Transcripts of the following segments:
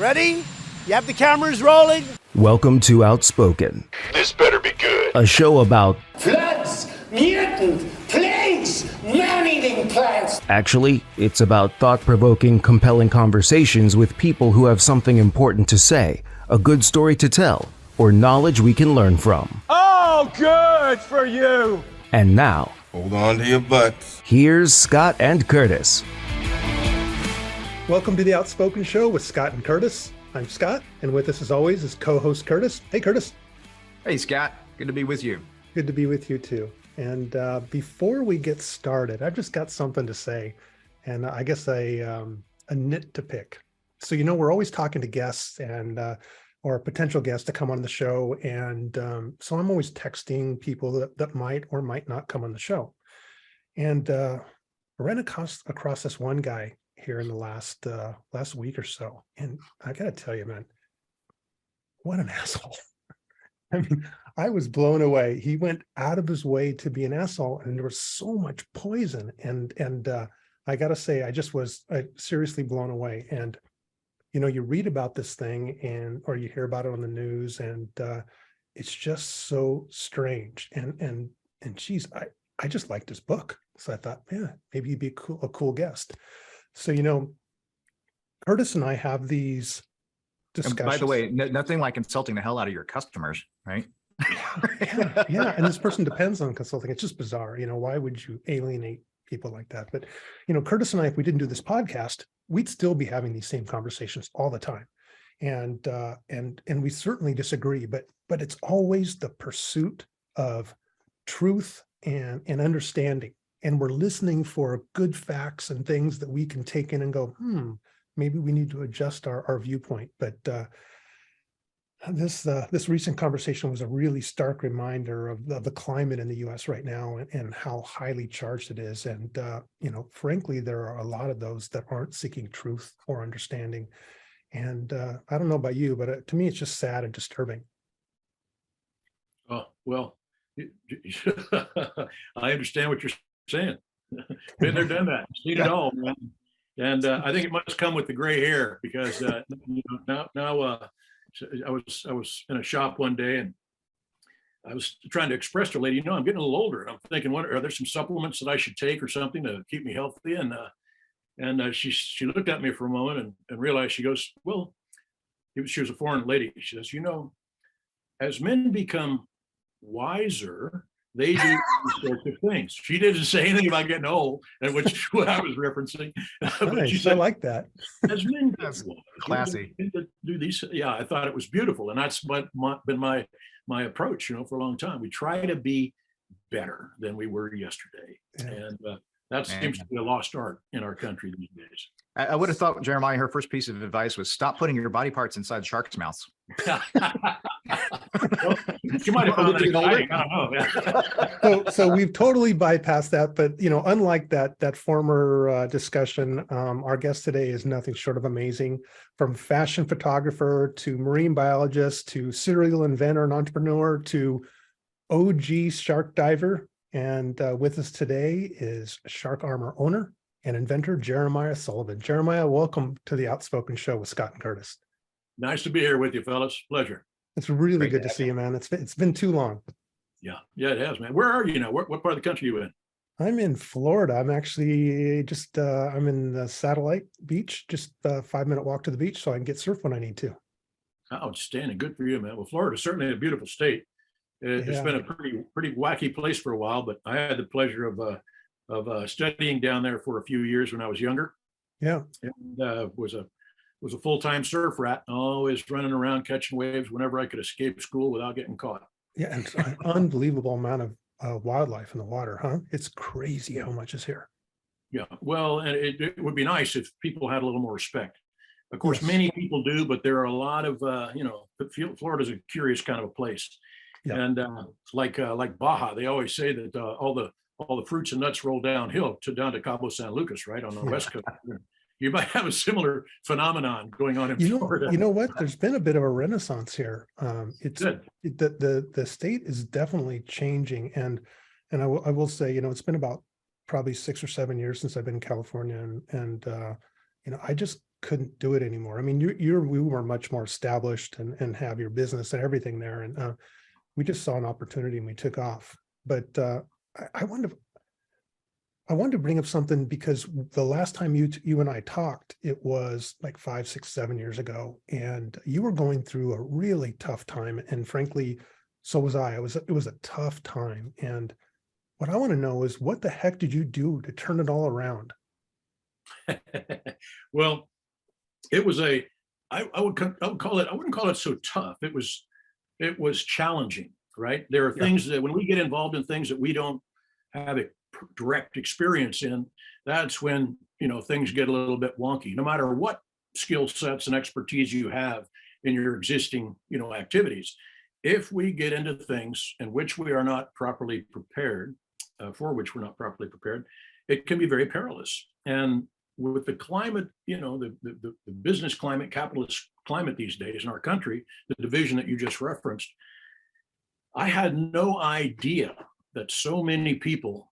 Ready? You have the cameras rolling? Welcome to Outspoken. This better be good. A show about floods, mutant, plagues, man-eating plants. Actually, it's about thought-provoking, compelling conversations with people who have something important to say, a good story to tell, or knowledge we can learn from. Oh, good for you! And now, Hold on to your butts. here's Scott and Curtis. Welcome to the Outspoken Show with Scott and Curtis. I'm Scott, and with us as always is co-host Curtis. Hey, Curtis. Hey, Scott. Good to be with you. Good to be with you too. And before we get started, I've just got something to say, and I guess a nit to pick. So, we're always talking to guests and or potential guests to come on the show, and so I'm always texting people that might or might not come on the show. And I ran across this one guy here in the last week or so, and I gotta tell you, man, what an asshole. I mean, I was blown away. He went out of his way to be an asshole, and there was so much poison, and I gotta say, I was seriously blown away. And you read about this thing or you hear about it on the news, and it's just so strange. And geez, I just liked his book, so I thought, yeah, maybe he'd be a cool guest. So, Curtis and I have these discussions. And by the way, nothing like insulting the hell out of your customers, right? Yeah. And this person depends on consulting. It's just bizarre. Why would you alienate people like that? But, Curtis and I, if we didn't do this podcast, we'd still be having these same conversations all the time. And we certainly disagree, but it's always the pursuit of truth and understanding. And we're listening for good facts and things that we can take in and go, maybe we need to adjust our viewpoint. But this recent conversation was a really stark reminder of the climate in the U.S. right now and how highly charged it is. And, frankly, there are a lot of those that aren't seeking truth or understanding. And I don't know about you, but to me, it's just sad and disturbing. Oh, well, I understand what you're saying. Been there, done that, seen it all, man. And I think it must come with the gray hair, because now I was in a shop one day, and I was trying to express to a lady, I'm getting a little older, and I'm thinking, what are there some supplements that I should take or something to keep me healthy? And she looked at me for a moment and realized, she goes, well, she was a foreign lady. She says, as men become wiser, they do these sorts of things. She didn't say anything about getting old, and which is what I was reprencing. But Nice. she said, I like that. as men That's get classy. do these. Yeah, I thought it was beautiful, and that's been my approach, for a long time. We try to be better than we were yesterday, Yeah. and that seems to be a lost art in our country these days. I would have thought, Jeremiah, her first piece of advice was stop putting your body parts inside sharks' mouths. Well, you might have found that exciting. I don't know. So we've totally bypassed that, but unlike that former discussion, our guest today is nothing short of amazing. From fashion photographer to marine biologist to serial inventor and entrepreneur to OG shark diver, and with us today is shark armor owner and inventor Jeremiah Sullivan. Jeremiah, welcome to the Outspoken Show with Scott and Curtis. Nice to be here with you, fellas. Pleasure. It's really Great good to to have see you, man. It's been too long. Yeah, it has, man. Where are you now? What part of the country are you in? I'm in Florida. I'm actually just I'm in the Satellite Beach, just a 5-minute walk to the beach, so I can get surf when I need to. Outstanding. Good for you, man. Well, Florida is certainly a beautiful state. It's Yeah. been a pretty wacky place for a while, but I had the pleasure of studying down there for a few years when I was younger, Yeah. and was a full-time surf rat, always running around catching waves whenever I could escape school without getting caught. Yeah, and it's an unbelievable amount of wildlife in the water, huh? It's crazy how much is here. Yeah, well, and it would be nice if people had a little more respect. Of course, Yes. many people do, but there are a lot of, Florida's a curious kind of a place. Yeah. And like Baja, they always say that all the fruits and nuts roll downhill down to Cabo San Lucas, right on the West Coast. You might have a similar phenomenon going on in Florida. You know what? There's been a bit of a renaissance here. It's Good. the state is definitely changing, and I will say, it's been about probably 6 or 7 years since I've been in California, and I just couldn't do it anymore. I mean, we were much more established and have your business and everything there. And we just saw an opportunity and we took off. But I wanted to bring up something, because the last time you and I talked, it was like 5, 6, 7 years ago, and you were going through a really tough time. And frankly, so was I. It was a tough time. And what I want to know is, what the heck did you do to turn it all around? Well, it was I would call it, I wouldn't call it so tough. It was challenging, right? There are things that when we get involved in things that we don't have a direct experience in, that's when, things get a little bit wonky, no matter what skill sets and expertise you have in your existing, activities. If we get into things in which we are not properly prepared, for which we're not properly prepared, it can be very perilous. And with the climate, the business climate, capitalist climate these days in our country, the division that you just referenced, I had no idea that so many people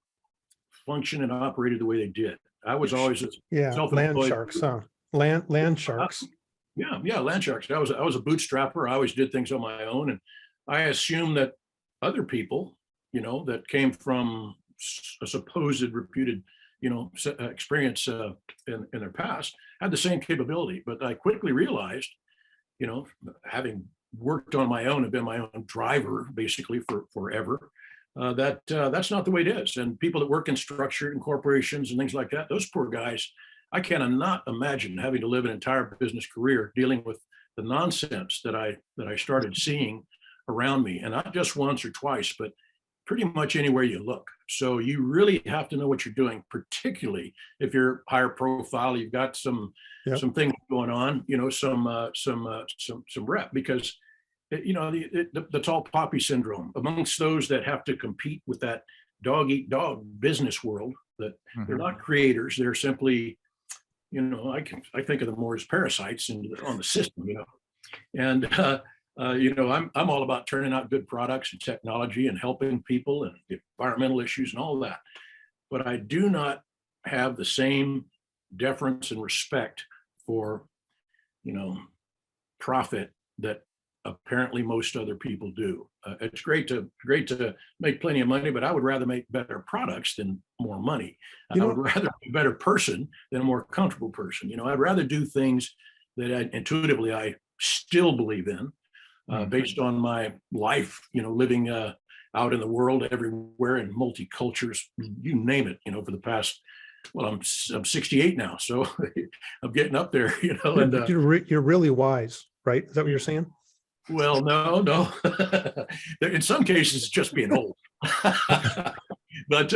function and operated the way they did. I was always land sharks, huh? Land sharks. Land sharks. I was a bootstrapper. I always did things on my own, and I assumed that other people, that came from a supposed reputed, experience in their past, had the same capability. But I quickly realized, having worked on my own and been my own driver basically for forever, that that's not the way it is. And people that work in structure and corporations and things like that, those poor guys, I cannot imagine having to live an entire business career dealing with the nonsense that I started seeing around me, and not just once or twice, but pretty much anywhere you look. So you really have to know what you're doing, particularly if you're higher profile, you've got some things going on, some rep, because the tall poppy syndrome amongst those that have to compete with that dog eat dog business world, that they're not creators, they're simply, I think of them more as parasites on the system, and I'm all about turning out good products and technology and helping people and environmental issues and all that. But I do not have the same deference and respect for, profit that apparently most other people do. It's great to make plenty of money, but I would rather make better products than more money. I would rather be a better person than a more comfortable person. I'd rather do things that intuitively I still believe in, based on my life, living out in the world everywhere in multi-cultures, you name it, for the past, well, I'm 68 now, so I'm getting up there, and you're really wise, right? Is that what you're saying? Well, no. In some cases, it's just being old. but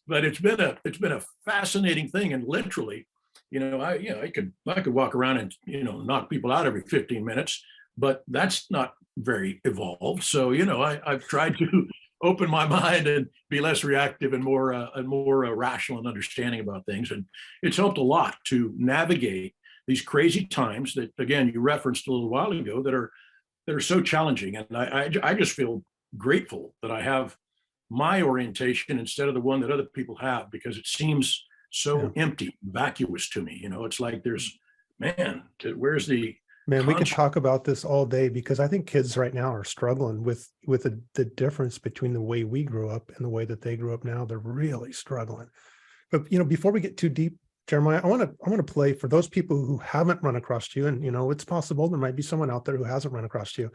it's been a fascinating thing, and literally, I could walk around and knock people out every 15 minutes, but that's not very evolved. So I've tried to open my mind and be less reactive and more rational and understanding about things, and it's helped a lot to navigate these crazy times that, again, you referenced a little while ago, that are so challenging. And I just feel grateful that I have my orientation instead of the one that other people have, because it seems so empty, vacuous to me. It's like where's the Man, we could talk about this all day, because I think kids right now are struggling with the difference between the way we grew up and the way that they grew up now. They're really struggling. But before we get too deep, Jeremiah, I want to play for those people who haven't run across you, and it's possible there might be someone out there who hasn't run across you.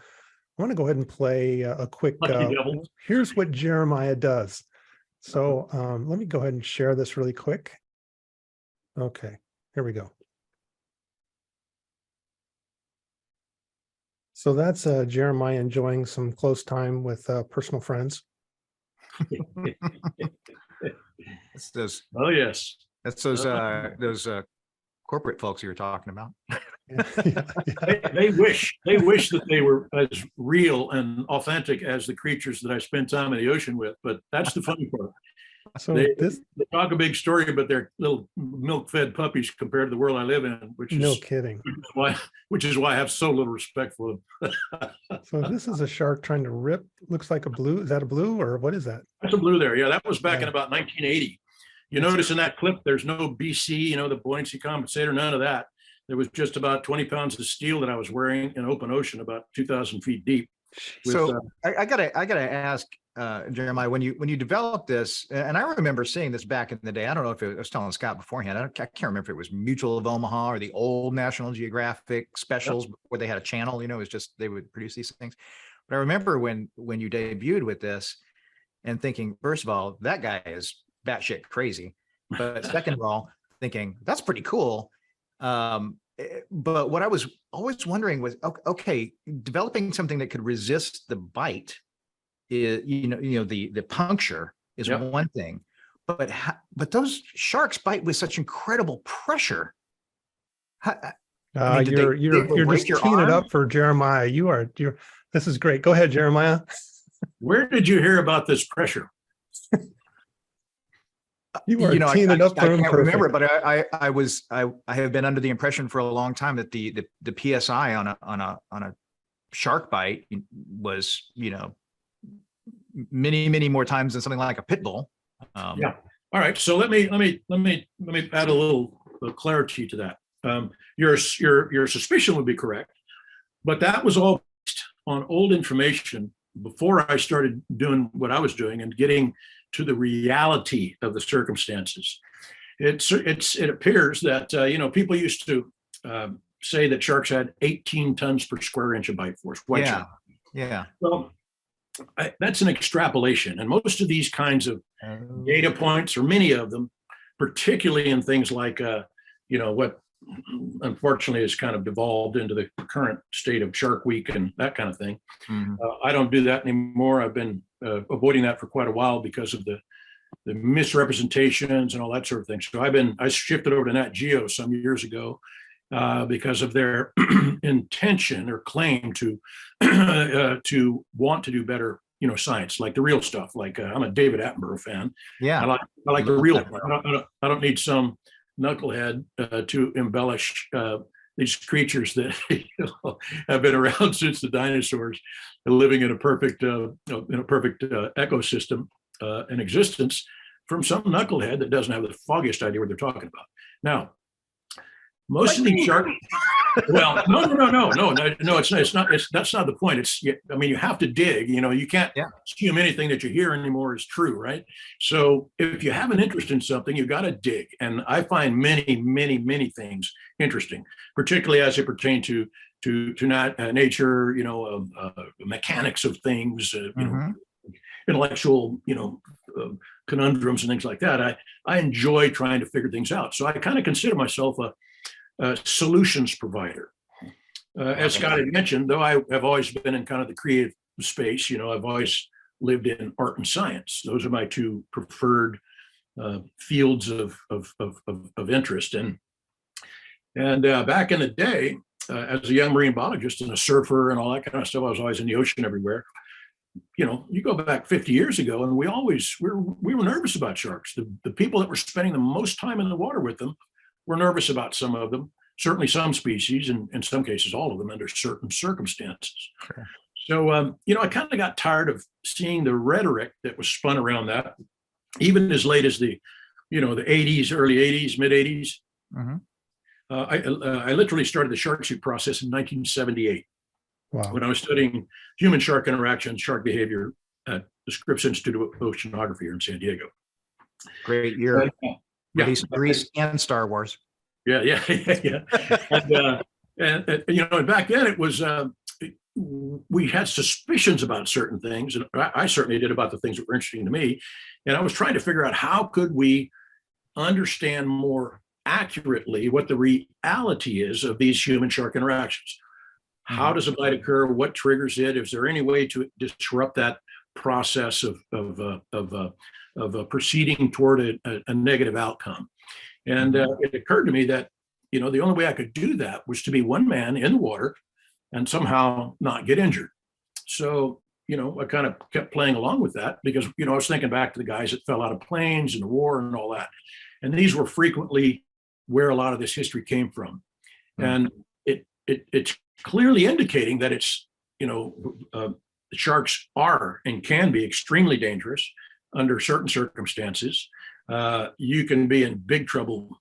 I want to go ahead and play a quick. Here's what Jeremiah does. So let me go ahead and share this really quick. Okay, here we go. So that's Jeremiah enjoying some close time with personal friends. It's those. Oh yes, that's those corporate folks you were talking about. They wish that they were as real and authentic as the creatures that I spend time in the ocean with. But that's the funny part. So they talk a big story, but they're little milk-fed puppies compared to the world I live in, which is no kidding. Which is why I have so little respect for them. So this is a shark trying to rip. Looks like a blue. Is that a blue, or what is that? That's a blue there. Yeah, that was back in about 1980. You notice in that clip, there's no BC, the buoyancy compensator, none of that. there was just about 20 pounds of steel that I was wearing in open ocean about 2,000 feet deep. So I gotta ask, Jeremiah, when you developed this, and I remember seeing this back in the day. I don't know if I was telling Scott beforehand. I can't remember if it was Mutual of Omaha or the old National Geographic specials where they had a channel. You know, it was just they would produce these things. But I remember when you debuted with this, and thinking, first of all, that guy is batshit crazy. But second of all, thinking that's pretty cool. But what I was always wondering was, okay, developing something that could resist the bite, is, the puncture is one thing, but those sharks bite with such incredible pressure. You're just teeing it up for Jeremiah. This is great. Go ahead, Jeremiah. Where did you hear about this pressure? You are teeing it up for him. I can't remember, but I have been under the impression for a long time that the PSI on a shark bite was, many more times than something like a pit bull. Yeah. All right. So let me add a little clarity to that. Your suspicion would be correct, but that was all based on old information before I started doing what I was doing and getting to the reality of the circumstances. It appears that people used to say that sharks had 18 tons per square inch of bite force. White shark. Yeah. Well, that's an extrapolation, and most of these kinds of data points, or many of them, particularly in things like what unfortunately has kind of devolved into the current state of Shark Week and that kind of thing. I don't do that anymore. I've been avoiding that for quite a while because of the misrepresentations and all that sort of thing. So I shifted over to Nat Geo some years ago because of their intention or claim to want to do better, science, like the real stuff. Like I'm a David Attenborough fan. Yeah, I like the real. I don't need some knucklehead to embellish these creatures that have been around since the dinosaurs, living in a perfect ecosystem in existence, from some knucklehead that doesn't have the foggiest idea what they're talking about. Now, most of these sharks. Well, no. It's not. That's not the point. You have to dig. You can't assume anything that you hear anymore is true, right? So if you have an interest in something, you got to dig. And I find many things interesting, particularly as it pertains to nature, mechanics of things, intellectual, conundrums and things like that. I enjoy trying to figure things out. So I kind of consider myself a solutions provider. As Scott had mentioned, though I have always been in kind of the creative space, I've always lived in art and science. Those are my two preferred fields of interest. And back in the day, as a young marine biologist and a surfer and all that kind of stuff, I was always in the ocean everywhere. You go back 50 years ago, and we were nervous about sharks. The people that were spending the most time in the water with them were nervous about some of them, certainly some species, and in some cases, all of them under certain circumstances. Sure. So, I kind of got tired of seeing the rhetoric that was spun around that, even as late as the 80s, early 80s, mid 80s. Mm-hmm. I literally started the shark suit process in 1978. Wow. When I was studying human shark interaction, shark behavior at the Scripps Institute of Oceanography here in San Diego. Great year. Grease and Star Wars. Yeah. And back then it was, we had suspicions about certain things, and I certainly did, about the things that were interesting to me. And I was trying to figure out how could we understand more accurately what the reality is of these human shark interactions. How does a bite occur? What triggers it? Is there any way to disrupt that process of proceeding toward a negative outcome? And it occurred to me that the only way I could do that was to be one man in the water and somehow not get injured. So I kind of kept playing along with that because I was thinking back to the guys that fell out of planes in the war and all that, and these were frequently where a lot of this history came from. And it's clearly indicating that it's sharks are and can be extremely dangerous under certain circumstances. You can be in big trouble,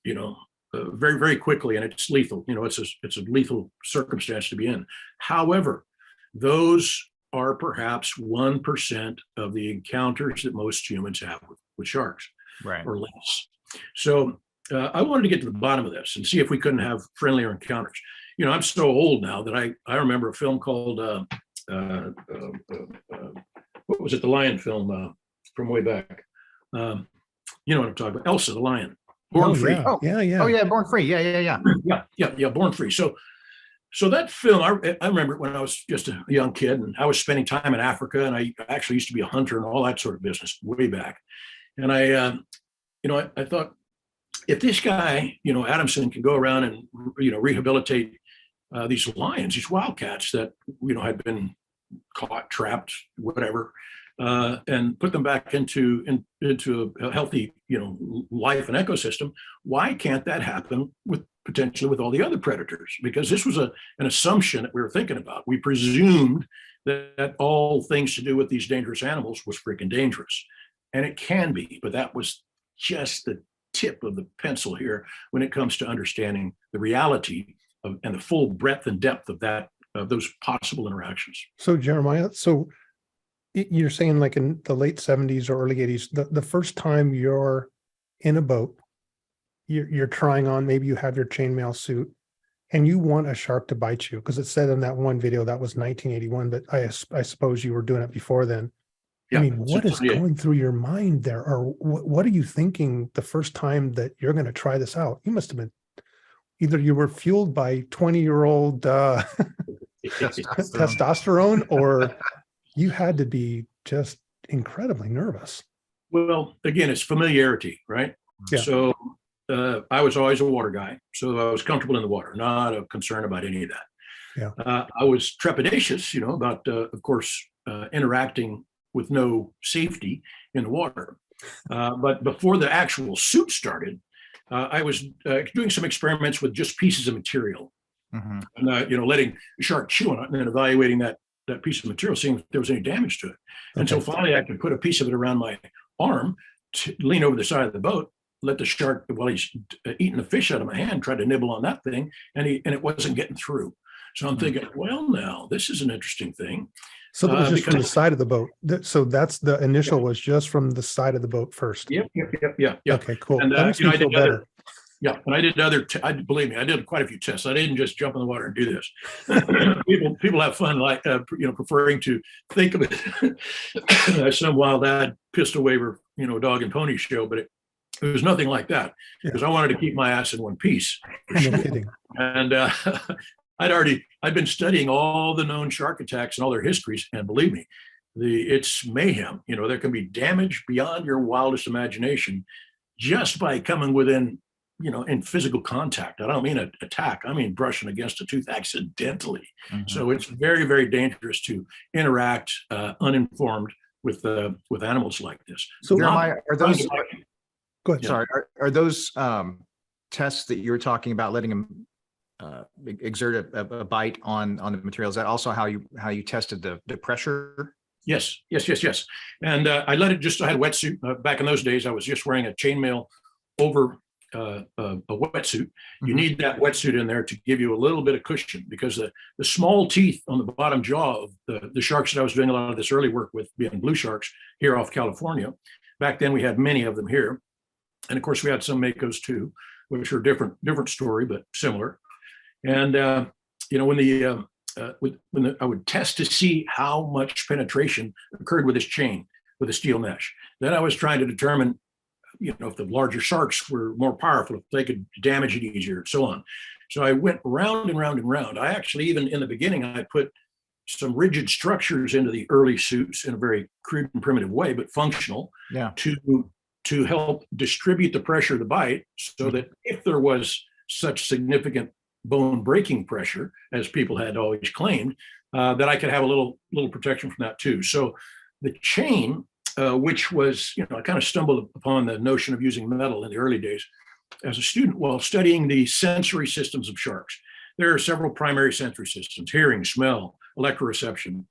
very, very quickly, and it's lethal. It's a lethal circumstance to be in. However, those are perhaps 1% of the encounters that most humans have with sharks, Right. or less. So I wanted to get to the bottom of this and see if we couldn't have friendlier encounters. I'm so old now that I remember a film called what was it? The lion film from way back. You know what I'm talking about? Elsa the lion, Born Free. Yeah. Yeah. Oh yeah, Born Free. Yeah, Born Free. So that film, I remember when I was just a young kid, and I was spending time in Africa, and I actually used to be a hunter and all that sort of business way back. And I thought, if this guy, Adamson, can go around and rehabilitate these lions, these wildcats that had been caught, trapped, whatever, and put them back into a healthy life and ecosystem, why can't that happen potentially with all the other predators? Because this was an assumption that we were thinking about. We presumed that all things to do with these dangerous animals was freaking dangerous, and it can be, but that was just the tip of the pencil here when it comes to understanding the reality of and the full breadth and depth of those possible interactions. So Jeremiah, you're saying like in the late 70s or early 80s, the first time you're in a boat, you're trying on, maybe you have your chainmail suit and you want a shark to bite you, because it said in that one video that was 1981, but I suppose you were doing it before then. Yeah, I mean, what is going through your mind there? Or what are you thinking the first time that you're going to try this out? You must have been, either you were fueled by 20-year-old testosterone, or you had to be just incredibly nervous. Well, again, it's familiarity, right? Yeah. So I was always a water guy, so I was comfortable in the water, not a concern about any of that. Yeah. I was trepidatious, about, of course, interacting with no safety in the water. But before the actual suit started, I was doing some experiments with just pieces of material, Mm-hmm. and letting the shark chew on it, and then evaluating that piece of material, seeing if there was any damage to it. Until finally I could put a piece of it around my arm, to lean over the side of the boat, let the shark, while he's eating the fish out of my hand, try to nibble on that thing, and it wasn't getting through. So I'm thinking, well, now this is an interesting thing. So that was just from the side of the boat. So that's the initial was just from the side of the boat first. Yep. Okay, cool. And that makes me feel better. Yeah, and I did believe me, I did quite a few tests. I didn't just jump in the water and do this. people have fun, like preferring to think of it as some wild-eyed pistol waver, dog and pony show, but it was nothing like that, because I wanted to keep my ass in one piece. No kidding. And I'd been studying all the known shark attacks and all their histories, and believe me, it's mayhem. There can be damage beyond your wildest imagination just by coming within, in physical contact. I don't mean an attack. I mean brushing against a tooth accidentally. Mm-hmm. So it's very, very dangerous to interact uninformed with animals like this. So Jeremiah, are those? Go ahead. Sorry, are those tests that you're talking about, letting them exert a bite on the material? Is that also how you tested the pressure? Yes. And I had a wetsuit. Back in those days, I was just wearing a chainmail over a wetsuit. You need that wetsuit in there to give you a little bit of cushion, because the small teeth on the bottom jaw of the sharks that I was doing a lot of this early work with, being blue sharks here off California. Back then we had many of them here. And of course we had some makos too, which are different story, but similar. And when I would test to see how much penetration occurred with this chain, with a steel mesh, then I was trying to determine, if the larger sharks were more powerful, if they could damage it easier, and so on. So I went round and round and round. I actually, even in the beginning, I put some rigid structures into the early suits in a very crude and primitive way, but functional, to help distribute the pressure of the bite, so that if there was such significant bone breaking pressure, as people had always claimed, that I could have a little protection from that too. So the chain, which was, I kind of stumbled upon the notion of using metal in the early days as a student while studying the sensory systems of sharks. There are several primary sensory systems: hearing, smell, electroreception,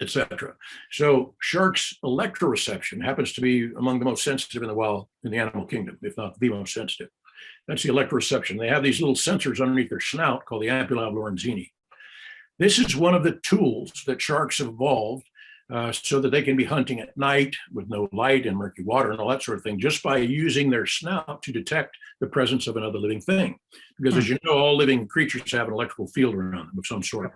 etc. So sharks' electroreception happens to be among the most sensitive in the wild, in the animal kingdom, if not the most sensitive. That's the electroreception. They have these little sensors underneath their snout called the ampulla of Lorenzini. This is one of the tools that sharks have evolved so that they can be hunting at night with no light and murky water and all that sort of thing, just by using their snout to detect the presence of another living thing. Because as you know, all living creatures have an electrical field around them of some sort.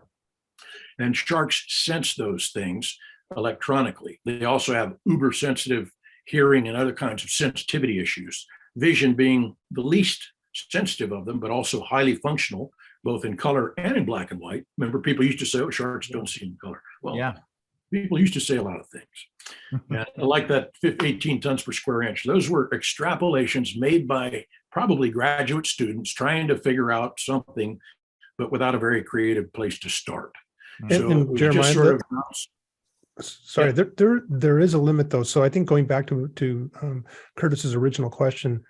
And sharks sense those things electronically. They also have uber sensitive hearing and other kinds of sensitivity issues, vision being the least sensitive of them, but also highly functional, both in color and in black and white. Remember, people used to say, oh, sharks don't see in color. Well, Yeah. people used to say a lot of things. And like that 18 tons per square inch, those were extrapolations made by probably graduate students trying to figure out something, but without a very creative place to start. And Jeremiah, sorry, there is a limit though. So I think going back to Curtis's original question,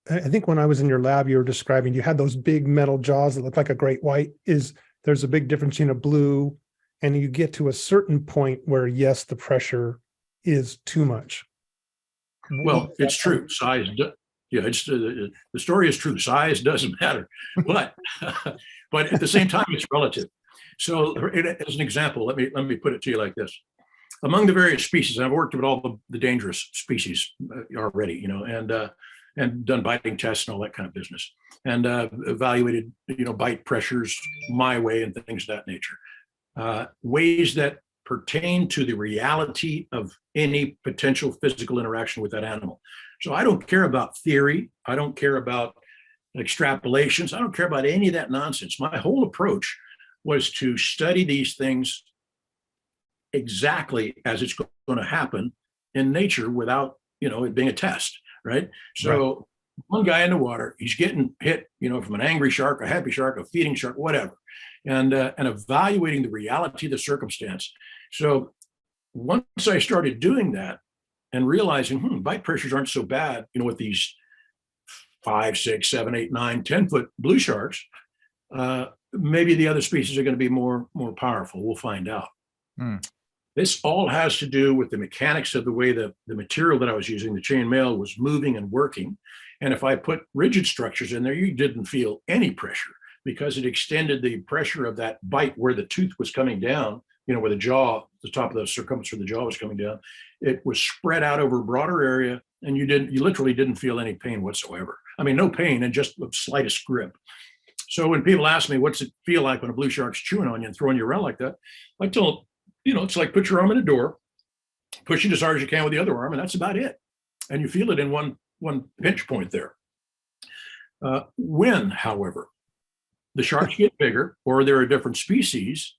I think when I was in your lab, you were describing, you had those big metal jaws that look like a great white. There's a big difference between a blue, and you get to a certain point where, yes, the pressure is too much. Well, it's true. Size, it's the story is true. Size doesn't matter, but but at the same time, it's relative. So, as an example, let me put it to you like this: among the various species, and I've worked with all the dangerous species already, and done biting tests and all that kind of business, and evaluated, bite pressures my way and things of that nature. Ways that pertain to the reality of any potential physical interaction with that animal. So I don't care about theory. I don't care about extrapolations. I don't care about any of that nonsense. My whole approach was to study these things exactly as it's going to happen in nature without, it being a test, right? So one guy in the water, he's getting hit, from an angry shark, a happy shark, a feeding shark, whatever. And evaluating the reality of the circumstance. So once I started doing that and realizing, bite pressures aren't so bad, with these 5, 6, 7, 8, 9, 10-foot blue sharks, maybe the other species are going to be more powerful. We'll find out. This all has to do with the mechanics of the way the material that I was using, the chainmail, was moving and working. And if I put rigid structures in there, you didn't feel any pressure, because it extended the pressure of that bite where the tooth was coming down, where the jaw, the top of the circumference of the jaw was coming down. It was spread out over a broader area, and you literally didn't feel any pain whatsoever. I mean, no pain, and just the slightest grip. So when people ask me, what's it feel like when a blue shark's chewing on you and throwing you around like that? I tell them, it's like put your arm in a door, push it as hard as you can with the other arm, and that's about it. And you feel it in one pinch point there. When, however, the sharks get bigger, or there are different species,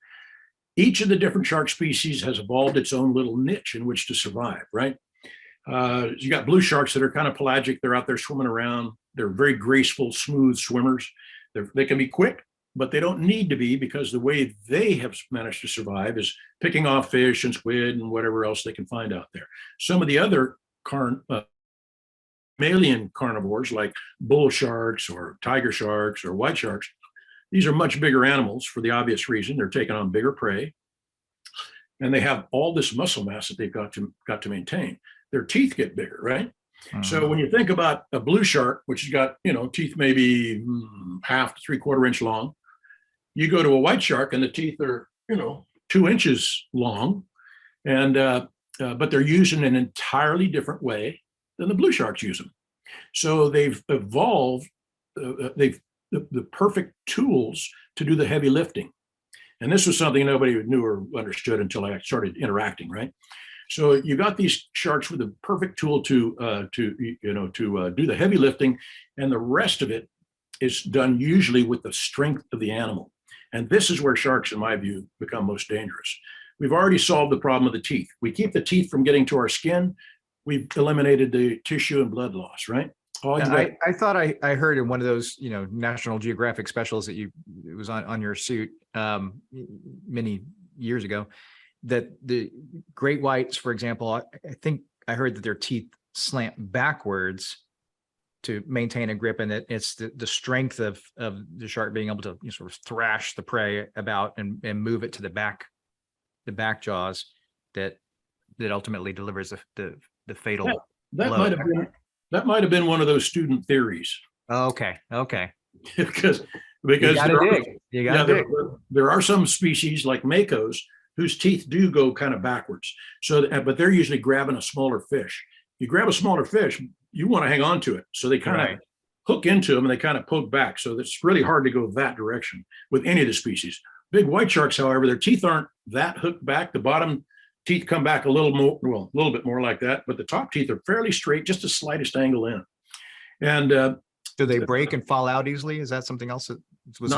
each of the different shark species has evolved its own little niche in which to survive, right? You got blue sharks that are kind of pelagic. They're out there swimming around. They're very graceful, smooth swimmers. They can be quick, but they don't need to be, because the way they have managed to survive is picking off fish and squid and whatever else they can find out there. Some of the other mammalian carnivores, like bull sharks or tiger sharks or white sharks, these are much bigger animals for the obvious reason. They're taking on bigger prey, and they have all this muscle mass that they've got to maintain. Their teeth get bigger, right? So when you think about a blue shark, which has got, teeth maybe 1/2 to 3/4 inch long, you go to a white shark and the teeth are, 2 inches long, and but they're used in an entirely different way than the blue sharks use them. So they've evolved, the perfect tools to do the heavy lifting. And this was something nobody knew or understood until I started interacting, right? So you got these sharks with the perfect tool to do the heavy lifting, and the rest of it is done usually with the strength of the animal. And this is where sharks, in my view, become most dangerous. We've already solved the problem of the teeth. We keep the teeth from getting to our skin. We've eliminated the tissue and blood loss, right? I thought I heard in one of those, National Geographic specials that it was on your suit many years ago, that the great whites, for example, I think I heard that their teeth slant backwards to maintain a grip, and that it's the strength of the shark being able to sort of thrash the prey about and move it to the back jaws that ultimately delivers the fatal blow. That might have been one of those student theories. Okay. Okay. because You gotta there are, dig. You gotta dig. there are some species like makos whose teeth do go kind of backwards. So, but they're usually grabbing a smaller fish. You grab a smaller fish, you want to hang on to it. So they kind of hook into them and they kind of poke back. So it's really hard to go that direction with any of the species. Big white sharks, however, their teeth aren't that hooked back. The bottom teeth come back a little more, well, a little bit more like that, but the top teeth are fairly straight, just the slightest angle in. And do they break and fall out easily? Is that something else that was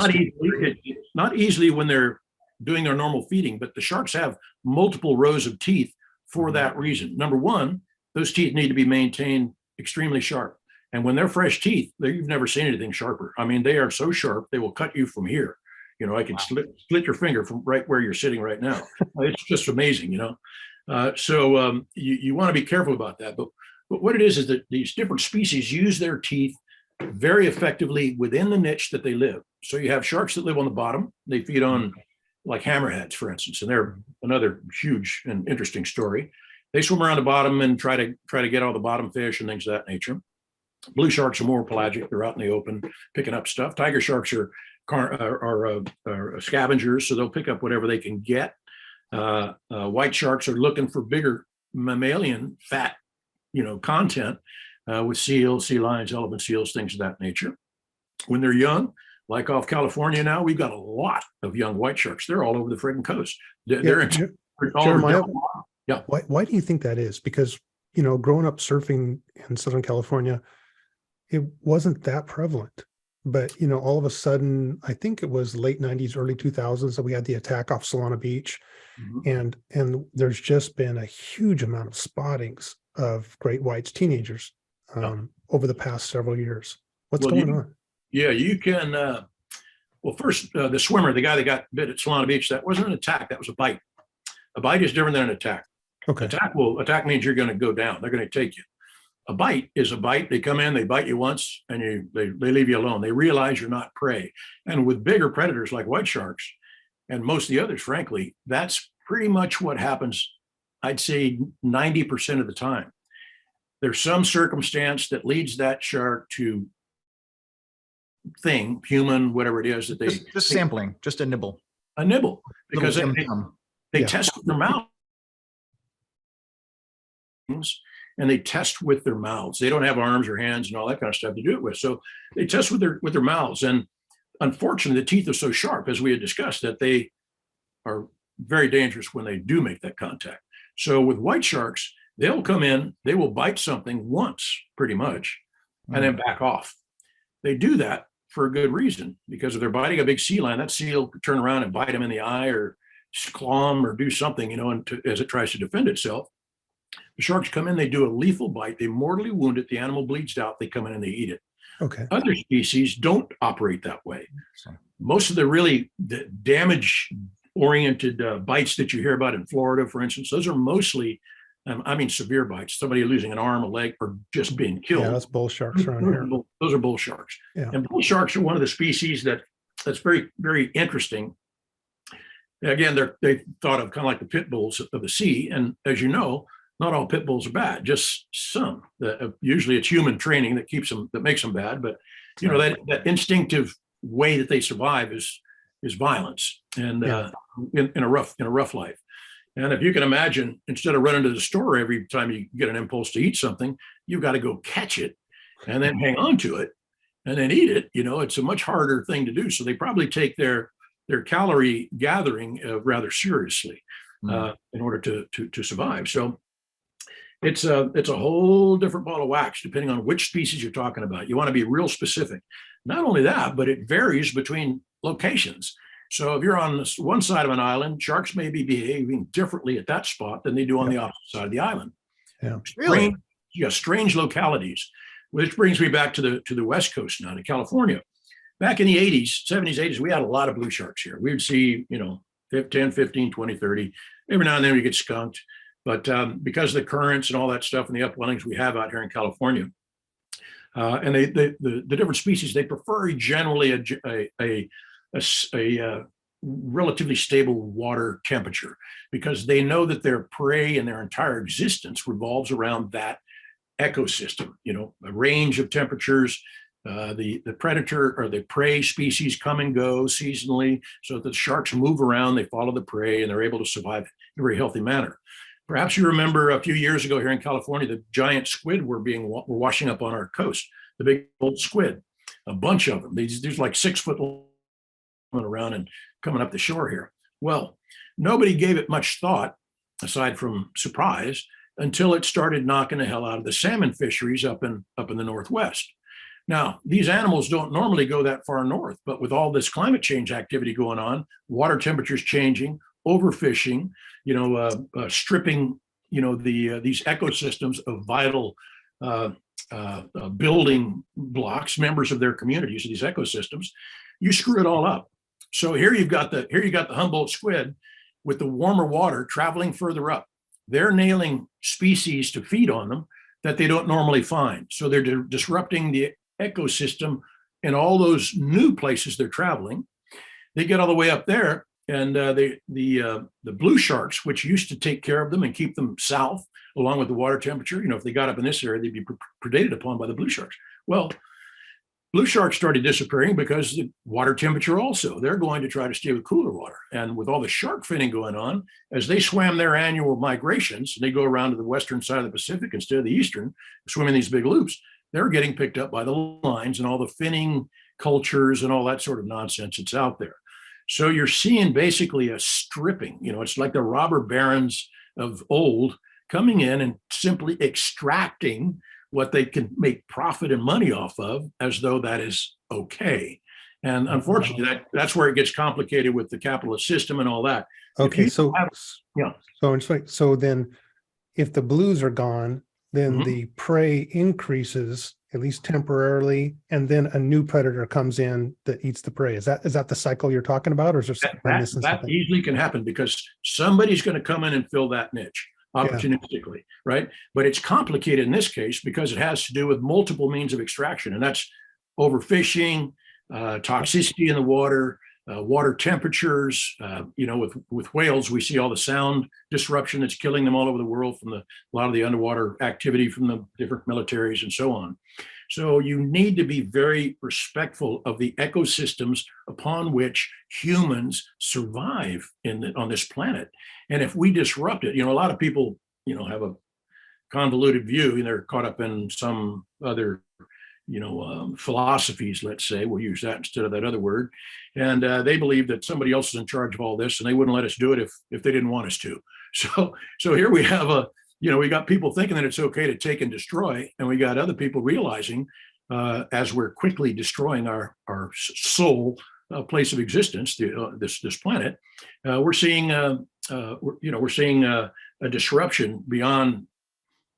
not easily when they're doing their normal feeding, but the sharks have multiple rows of teeth for that reason. Number one, those teeth need to be maintained extremely sharp. And when they're fresh teeth, you've never seen anything sharper. I mean, they are so sharp, they will cut you from here. You know, I can split your finger from right where you're sitting right now. It's just amazing, you know. So you want to be careful about that. But what it is that these different species use their teeth very effectively within the niche that they live. So you have sharks that live on the bottom. They feed on like hammerheads, for instance, and they're another huge and interesting story. They swim around the bottom and try to get all the bottom fish and things of that nature. Blue sharks are more pelagic. They're out in the open picking up stuff. Tiger sharks are scavengers, so they'll pick up whatever they can get. White sharks are looking for bigger mammalian fat, content with seals, sea lions, elephant seals, things of that nature. When they're young, like off California now, we've got a lot of young white sharks. They're all over the friggin' coast. They're Jeremiah, yeah. Why do you think that is? Because, growing up surfing in Southern California, it wasn't that prevalent. But, all of a sudden, I think it was late 90s, early 2000s that we had the attack off Solana Beach. And there's just been a huge amount of spottings of great whites, teenagers, over the past several years. What's going on? Yeah, you can. Well, first, the swimmer, the guy that got bit at Solana Beach, that wasn't an attack. That was a bite. A bite is different than an attack. Okay. Attack means you're going to go down. They're going to take you. A bite is a bite. They come in, they bite you once, and they leave you alone. They realize you're not prey. And with bigger predators like white sharks and most of the others, frankly, that's pretty much what happens, I'd say 90% of the time. There's some circumstance that leads that shark to human, whatever it is that they just sampling, just a nibble. Because they test with their mouths. And they test with their mouths. They don't have arms or hands and all that kind of stuff to do it with. So they test with their mouths. And unfortunately, the teeth are so sharp, as we had discussed, that they are very dangerous when they do make that contact. So with white sharks, they'll come in, they will bite something once, pretty much, and then back off. They do that for a good reason, because if they're biting a big sea lion, that seal could turn around and bite them in the eye or claw them or do something, as it tries to defend itself. The sharks come in, they do a lethal bite, they mortally wound it, the animal bleeds out, they come in and they eat it. Okay. Other species don't operate that way. Most of the damage-oriented bites that you hear about in Florida, for instance, those are mostly, severe bites, somebody losing an arm, a leg, or just being killed. Yeah, that's bull sharks around here. Those are bull sharks. Yeah. And bull sharks are one of the species that's very, very interesting. Again, they thought of kind of like the pit bulls of the sea. And as you know, not all pit bulls are bad, just some. Usually it's human training that makes them bad. But that instinctive way that they survive is violence and in a rough life. And if you can imagine, instead of running to the store every time you get an impulse to eat something, you've got to go catch it and then hang on to it and then eat it. It's a much harder thing to do. So they probably take their calorie gathering rather seriously in order to survive. So it's a whole different ball of wax depending on which species you're talking about. You want to be real specific. Not only that, but it varies between locations. So if you're on one side of an island, sharks may be behaving differently at that spot than they do on the opposite side of the island. Yeah, really. Strange localities. Which brings me back to the West Coast now, to California. Back in the 80s, 70s, 80s, we had a lot of blue sharks here. We would see, 10, 15, 20, 30. Every now and then we get skunked. But because of the currents and all that stuff and the upwellings we have out here in California, and the different species, they prefer generally a relatively stable water temperature, because they know that their prey and their entire existence revolves around that ecosystem, a range of temperatures The predator or the prey species come and go seasonally, so that the sharks move around, they follow the prey, and they're able to survive in a very healthy manner. Perhaps you remember a few years ago here in California, the giant squid were washing up on our coast, the big old squid, a bunch of them. There's like 6 foot coming around and coming up the shore here. Well, nobody gave it much thought, aside from surprise, until it started knocking the hell out of the salmon fisheries up in the Northwest. Now, these animals don't normally go that far north, but with all this climate change activity going on, water temperatures changing, overfishing, stripping, these ecosystems of vital building blocks, members of their communities, these ecosystems, you screw it all up. So here you got the Humboldt squid with the warmer water traveling further up. They're nailing species to feed on them that they don't normally find. So they're disrupting the ecosystem in all those new places they're traveling. They get all the way up there, and the blue sharks, which used to take care of them and keep them south, along with the water temperature, if they got up in this area, they'd be predated upon by the blue sharks. Well, blue sharks started disappearing because the water temperature also. They're going to try to stay with cooler water. And with all the shark finning going on, as they swam their annual migrations, and they go around to the western side of the Pacific instead of the eastern, swimming these big loops, they're getting picked up by the lines and all the finning cultures and all that sort of nonsense that's out there. So you're seeing basically a stripping. It's like the robber barons of old coming in and simply extracting what they can make profit and money off of, as though that is okay. And unfortunately, that's where it gets complicated with the capitalist system and all that. Okay, so then if the blues are gone, then the prey increases, at least temporarily, and then a new predator comes in that eats the prey. Is that the cycle you're talking about, or is there that easily can happen, because somebody's going to come in and fill that niche opportunistically, right? But it's complicated in this case because it has to do with multiple means of extraction, and that's overfishing, toxicity in the water, water temperatures. With whales, we see all the sound disruption that's killing them all over the world from a lot of the underwater activity from the different militaries and so on. So you need to be very respectful of the ecosystems upon which humans survive on this planet. And if we disrupt it, a lot of people, have a convoluted view, and they're caught up in some other philosophies, let's say, we'll use that instead of that other word. And they believe that somebody else is in charge of all this, and they wouldn't let us do it if they didn't want us to. So here we have we got people thinking that it's okay to take and destroy, and we got other people realizing, as we're quickly destroying our sole place of existence, this planet, we're seeing a disruption beyond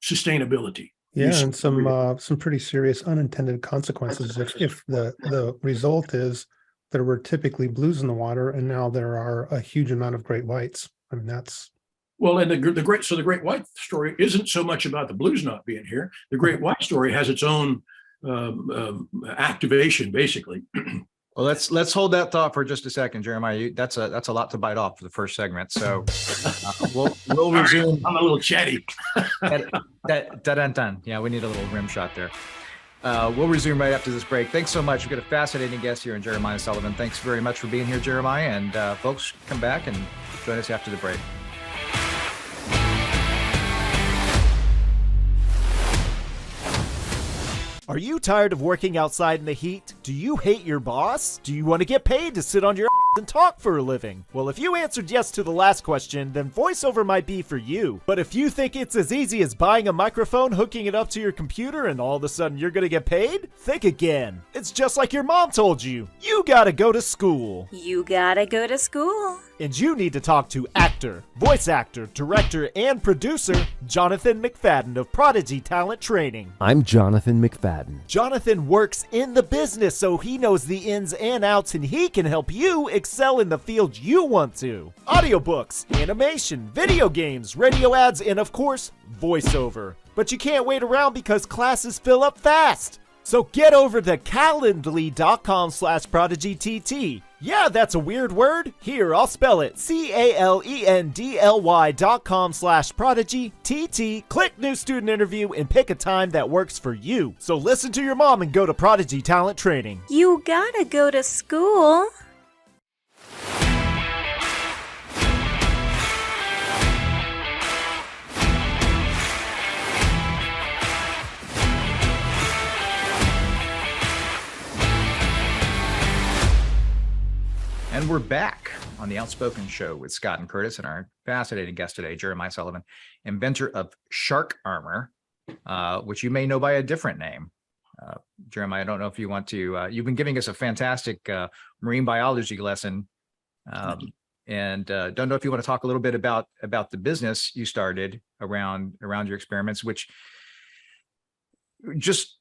sustainability. Yeah, and some pretty serious unintended consequences if the result is there were typically blues in the water, and now there are a huge amount of great whites. I mean, that's well, and the great white story isn't so much about the blues not being here. The great white story has its own activation, basically. Well, let's hold that thought for just a second, Jeremiah. That's a lot to bite off for the first segment. So we'll resume. I'm a little chatty. Yeah, we need a little rim shot there. We'll resume right after this break. Thanks so much. We've got a fascinating guest here in Jeremiah Sullivan. Thanks very much for being here, Jeremiah. And folks, come back and join us after the break. Are you tired of working outside in the heat? Do you hate your boss? Do you want to get paid to sit on your ass and talk for a living? Well, if you answered yes to the last question, then voiceover might be for you. But if you think it's as easy as buying a microphone, hooking it up to your computer, and all of a sudden you're gonna get paid, think again. It's just like your mom told you. You gotta go to school. You gotta go to school. And you need to talk to actor, voice actor, director, and producer Jonathan McFadden of Prodigy Talent Training. I'm Jonathan McFadden. Jonathan works in the business, so he knows the ins and outs, and he can help you excel in the field you want to. Audiobooks, animation, video games, radio ads, and of course, voiceover. But you can't wait around because classes fill up fast. So get over to calendly.com/prodigytt. Yeah, that's a weird word. Here, I'll spell it. CALENDLY.com/prodigy, TT, click new student interview, and pick a time that works for you. So listen to your mom and go to Prodigy Talent Training. You gotta go to school. And we're back on the Outspoken Show with Scott and Curtis and our fascinating guest today, Jeremiah Sullivan, inventor of shark armor, which you may know by a different name. Jeremiah, I don't know if you want to, you've been giving us a fantastic marine biology lesson. And don't know if you want to talk a little bit about the business you started around your experiments, which just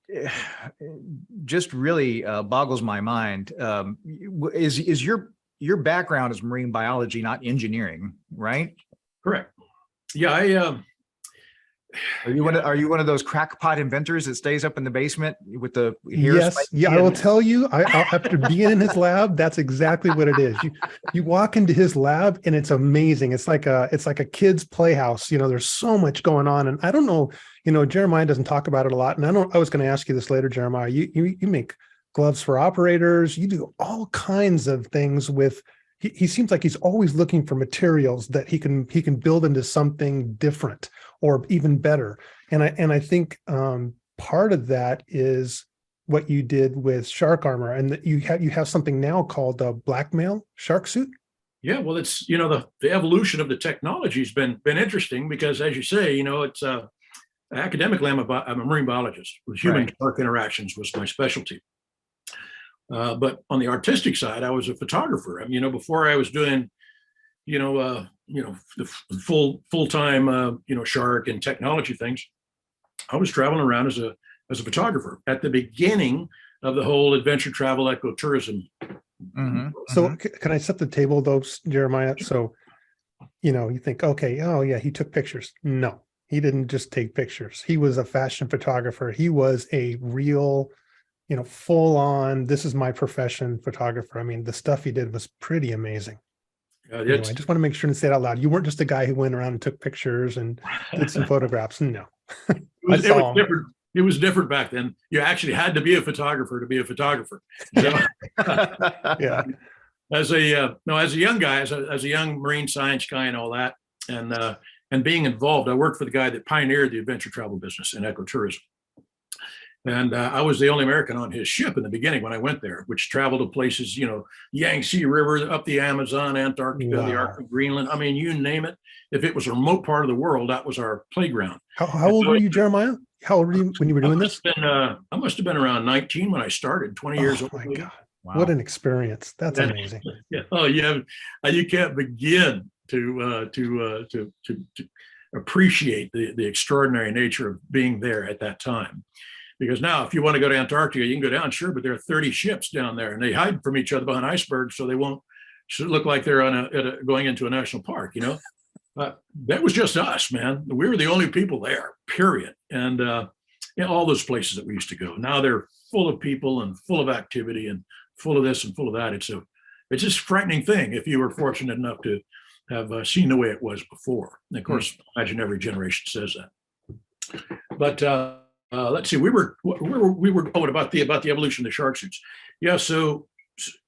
really boggles my mind. Is your background is marine biology, not engineering, right? Correct. Yeah, Are you one of those crackpot inventors that stays up in the basement with the hair? Yes, yeah, I will tell you. After being in his lab, that's exactly what it is. You walk into his lab and it's amazing. It's like a kid's playhouse. There's so much going on, and I don't know. Jeremiah doesn't talk about it a lot, and I was going to ask you this later, Jeremiah. You make gloves for operators. You do all kinds of things with. He seems like he's always looking for materials that he can build into something different or even better. And I think part of that is what you did with shark armor, and that you have something now called a blackmail shark suit. Yeah, well, it's the evolution of the technology has been interesting because, as you say, it's academically I'm a marine biologist. With human shark interactions was my specialty. But on the artistic side, I was a photographer. Before I was doing, the full-time, shark and technology things, I was traveling around as a photographer at the beginning of the whole adventure travel ecotourism. Mm-hmm. So can I set the table though, Jeremiah? So, you think, okay, oh yeah, he took pictures. No, he didn't just take pictures. He was a fashion photographer. He was a real, full on, this is my profession photographer. The stuff he did was pretty amazing. I just want to make sure and say it out loud. You weren't just a guy who went around and took pictures and did some photographs. No. It was different. It was different back then. You actually had to be a photographer to be a photographer. Yeah. As a young guy, as a young marine science guy and all that, and being involved, I worked for the guy that pioneered the adventure travel business and ecotourism. And I was the only American on his ship in the beginning when I went there, which traveled to places, Yangtze River, up the Amazon, Antarctica, the Arctic, Greenland. You name it. If it was a remote part of the world, that was our playground. How old were you, Jeremiah? How old were you when you were doing this? I must have been around 19 when I started, 20 years old. Oh my God. Wow. What an experience. That's amazing. Yeah. Oh, yeah. You can't begin to appreciate the extraordinary nature of being there at that time. Because now, if you want to go to Antarctica, you can go down, sure, but there are 30 ships down there, and they hide from each other behind icebergs, so they won't look like they're going into a national park. That was just us, man. We were the only people there, period. And all those places that we used to go. Now they're full of people and full of activity and full of this and full of that. It's just a frightening thing if you were fortunate enough to have seen the way it was before. And of course, imagine every generation says that. But let's see, we were about the evolution of the shark suits. Yeah, so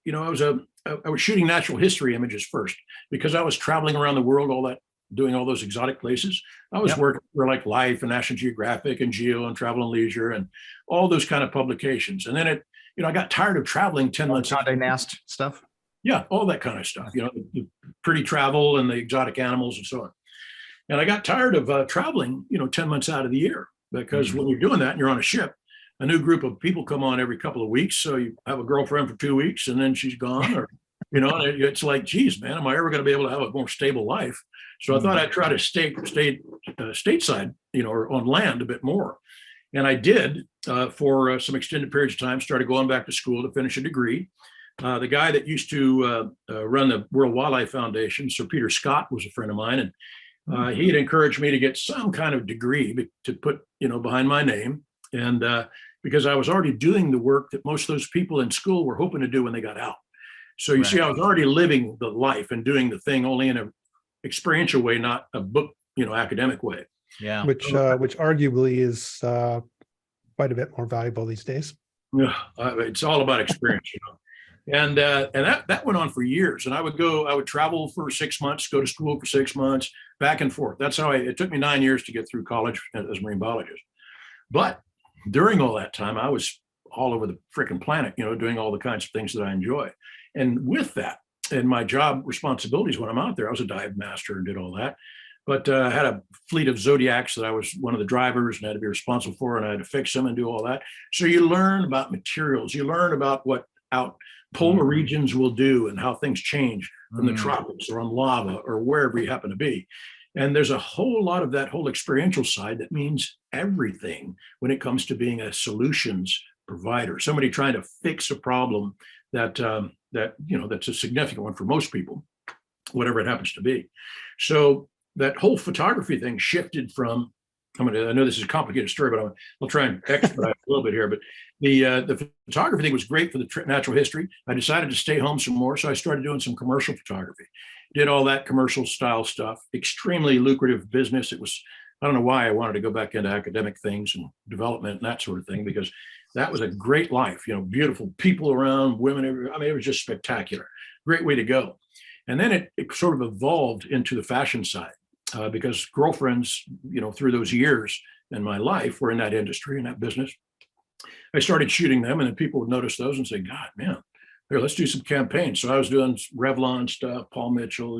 I was shooting natural history images first because I was traveling around the world, doing all those exotic places. I was working for like Life and National Geographic and Geo and Travel and Leisure and all those kind of publications. And then I got tired of traveling 10 months. Condé Nast stuff. Yeah, all that kind of stuff. The pretty travel and the exotic animals and so on. And I got tired of traveling, 10 months out of the year. Because when you're doing that and you're on a ship, a new group of people come on every couple of weeks. So you have a girlfriend for 2 weeks and then she's gone, or, it's like, geez, man, am I ever going to be able to have a more stable life? So I thought I'd try to stay stateside, or on land a bit more. And I did for some extended periods of time, started going back to school to finish a degree. The guy that used to run the World Wildlife Foundation, Sir Peter Scott, was a friend of mine. And he had encouraged me to get some kind of degree to put, behind my name. And because I was already doing the work that most of those people in school were hoping to do when they got out. So you see, I was already living the life and doing the thing only in a experiential way, not a book, academic way. Yeah. Which arguably is quite a bit more valuable these days. Yeah, it's all about experience, And that went on for years. And I would travel for 6 months, go to school for 6 months, back and forth. That's how it took me 9 years to get through college as a marine biologist. But during all that time, I was all over the freaking planet, doing all the kinds of things that I enjoy. And with that, and my job responsibilities when I'm out there, I was a dive master and did all that. But I had a fleet of Zodiacs that I was one of the drivers and had to be responsible for, and I had to fix them and do all that. So you learn about materials, you learn about what polar regions will do and how things change from the tropics or on lava or wherever you happen to be. And there's a whole lot of that whole experiential side that means everything when it comes to being a solutions provider, somebody trying to fix a problem that's a significant one for most people, whatever it happens to be. So that whole photography thing shifted from, I know this is a complicated story, but I'll try and expedite a little bit here. But the photography thing was great for the natural history. I decided to stay home some more, so I started doing some commercial photography. Did all that commercial style stuff. Extremely lucrative business. It was, I don't know why I wanted to go back into academic things and development and that sort of thing, because that was a great life. Beautiful people around, women. It was just spectacular. Great way to go. And then it sort of evolved into the fashion side. Because girlfriends, through those years in my life were in that industry, in that business. I started shooting them, and then people would notice those and say, God, man, here, let's do some campaigns. So I was doing Revlon stuff, Paul Mitchell,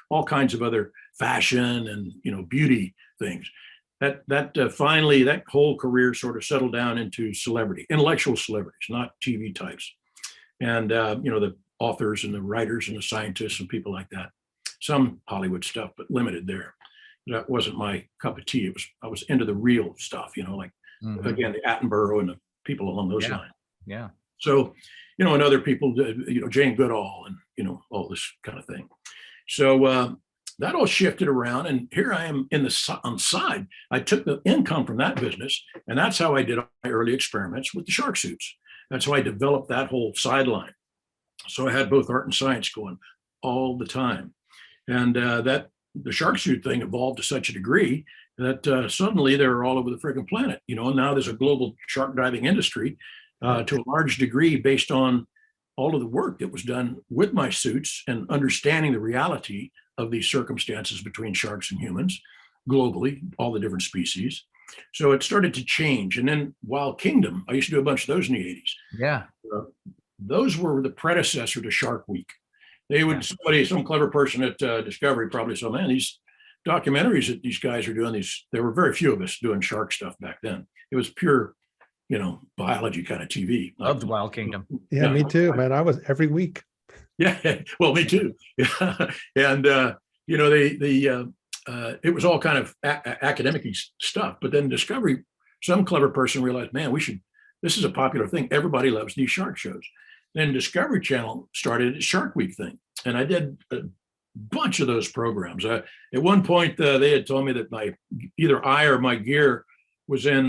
all kinds of other fashion and, beauty things. That finally, that whole career sort of settled down into celebrity, intellectual celebrities, not TV types. And, the authors and the writers and the scientists and people like that. Some Hollywood stuff, but limited there. That wasn't my cup of tea. I was into the real stuff, again, the Attenborough and the people along those lines. Yeah. So, and other people, Jane Goodall and, all this kind of thing. So that all shifted around, and here I am on the side. I took the income from that business, and that's how I did my early experiments with the shark suits. That's how I developed that whole sideline. So I had both art and science going all the time. And that the shark suit thing evolved to such a degree that suddenly they're all over the freaking planet, and now there's a global shark diving industry to a large degree based on all of the work that was done with my suits and understanding the reality of these circumstances between sharks and humans globally, all the different species. So it started to change. And then Wild Kingdom, I used to do a bunch of those in the 80s. Yeah. Those were the predecessor to Shark Week. They would, some clever person at Discovery probably said, man, these documentaries that these guys are doing, there were very few of us doing shark stuff back then. It was pure, biology kind of TV. Love the Wild Kingdom. Yeah, me too, man. I was every week. Yeah, well, me too. And, it was all kind of academic stuff. But then Discovery, some clever person realized, man, this is a popular thing. Everybody loves these shark shows. Then Discovery Channel started a Shark Week thing. And I did a bunch of those programs. At one point, they had told me that either I or my gear was in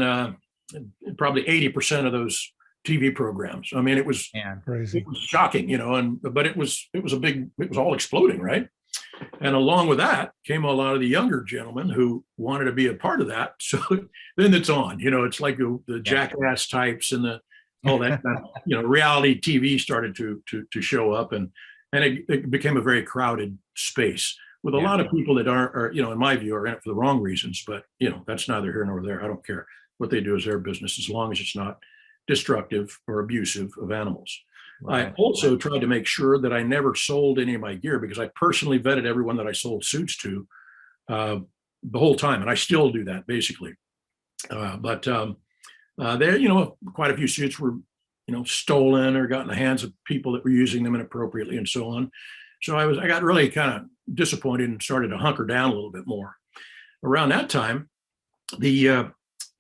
probably 80% of those TV programs. I mean, it was crazy. It was shocking, but it was all exploding, right? And along with that came a lot of the younger gentlemen who wanted to be a part of that. So then it's on, it's like the jackass types and all that, reality TV started to show up, and it became a very crowded space with a lot of people that are, in my view, are in it for the wrong reasons. But that's neither here nor there. I don't care what they do as their business, as long as it's not destructive or abusive of animals. Right. I also tried to make sure that I never sold any of my gear, because I personally vetted everyone that I sold suits to the whole time, and I still do that basically. There, quite a few suits were, stolen or got in the hands of people that were using them inappropriately and so on. So I got really kind of disappointed and started to hunker down a little bit more. Around that time, the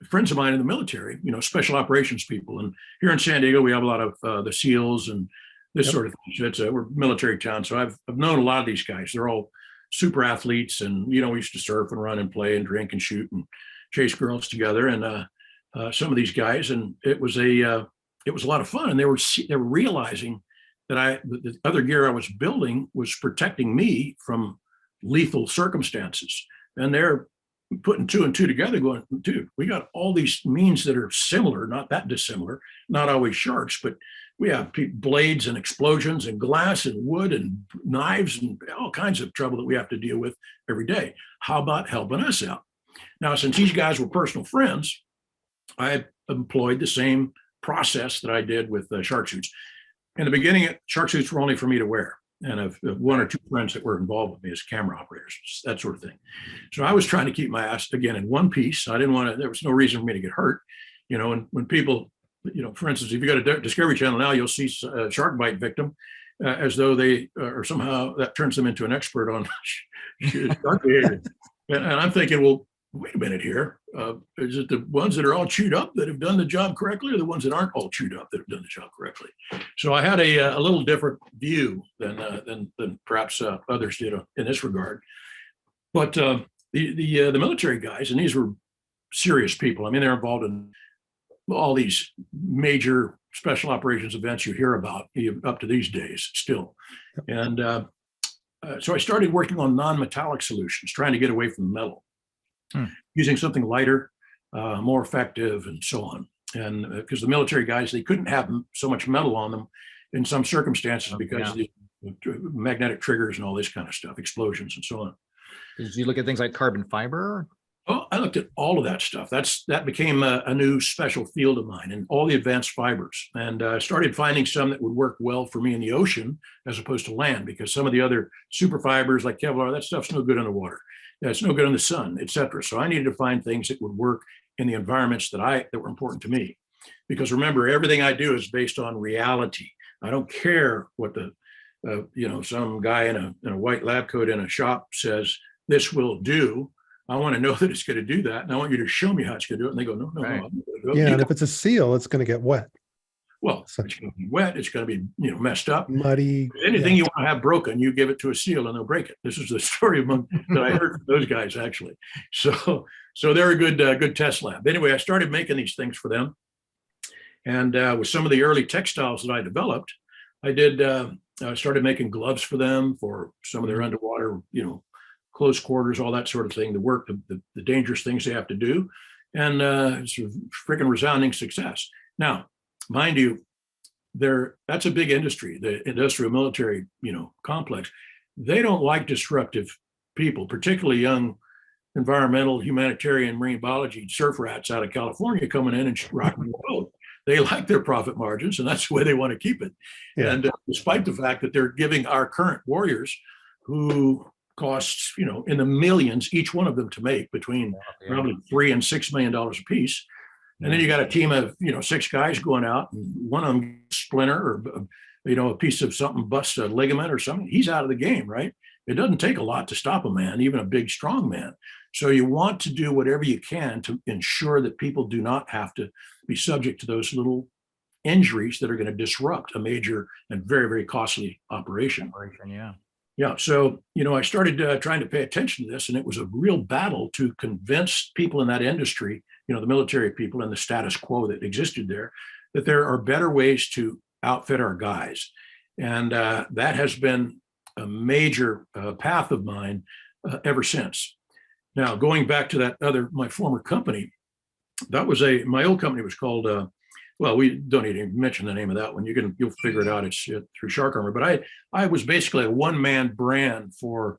friends of mine in the military, special operations people, and here in San Diego, we have a lot of the SEALs and this sort of thing. We're a military town, so I've known a lot of these guys. They're all super athletes, and we used to surf and run and play and drink and shoot and chase girls together. And some of these guys, and it was a lot of fun. And they were realizing the other gear I was building was protecting me from lethal circumstances. And they're putting two and two together going, dude, we got all these means that are similar, not that dissimilar, not always sharks, but we have blades and explosions and glass and wood and knives and all kinds of trouble that we have to deal with every day. How about helping us out? Now, since these guys were personal friends, I employed the same process that I did with shark suits. In the beginning, shark suits were only for me to wear. And I've one or two friends that were involved with me as camera operators, that sort of thing. So I was trying to keep my ass, again, in one piece. I didn't want to, there was no reason for me to get hurt. And when people, for instance, if you go to Discovery Channel now, you'll see a shark bite victim as though they, or somehow that turns them into an expert on shark behavior. And I'm thinking, well, wait a minute here. Is it the ones that are all chewed up that have done the job correctly, or the ones that aren't all chewed up that have done the job correctly? So I had a little different view than perhaps others did in this regard. But the military guys, and these were serious people. I mean, they're involved in all these major special operations events you hear about up to these days still. And so I started working on non-metallic solutions, trying to get away from the metal. Using something lighter, more effective, and so on. And because the military guys, they couldn't have so much metal on them in some circumstances because of the magnetic triggers and all this kind of stuff, explosions and so on. Did you look at things like carbon fiber? Oh, I looked at all of that stuff. That became a new special field of mine, and all the advanced fibers. And I started finding some that would work well for me in the ocean as opposed to land, because some of the other super fibers like Kevlar, that stuff's no good in the water. It's no good in the sun, et cetera. So I needed to find things that would work in the environments that were important to me. Because remember, everything I do is based on reality. I don't care what some guy in a white lab coat in a shop says this will do. I want to know that it's going to do that, and I want you to show me how it's going to do it. And they go, no. Yeah, and if it's a seal, it's going to get wet. Well, it's going to be wet. It's going to be messed up, muddy. Anything you want to have broken, you give it to a seal, and they'll break it. This is the story that I heard from those guys actually. So they're a good test lab. Anyway, I started making these things for them, and with some of the early textiles that I developed, I started making gloves for them for some of their underwater, close quarters, all that sort of thing, the work, the dangerous things they have to do. And it's a freaking resounding success. Now, mind you, that's a big industry, the industrial military, complex. They don't like disruptive people, particularly young environmental, humanitarian, marine biology surf rats out of California coming in and rocking the boat. They like their profit margins, and that's the way they want to keep it. Yeah. And despite the fact that they're giving our current warriors, who costs, in the millions, each one of them to make, between probably $3 and $6 million a piece. And then you got a team of, 6 guys going out, and one of them splinter or, a piece of something busts a ligament or something. He's out of the game, right? It doesn't take a lot to stop a man, even a big, strong man. So you want to do whatever you can to ensure that people do not have to be subject to those little injuries that are going to disrupt a major and very, very costly operation. Yeah. So, I started trying to pay attention to this, and it was a real battle to convince people in that industry, the military people and the status quo that existed there, that there are better ways to outfit our guys. And that has been a major path of mine ever since. Now, going back to my former company, my old company was called, we don't need to mention the name of that one. You'll figure it out. It's through Shark Armor. But I was basically a one-man brand for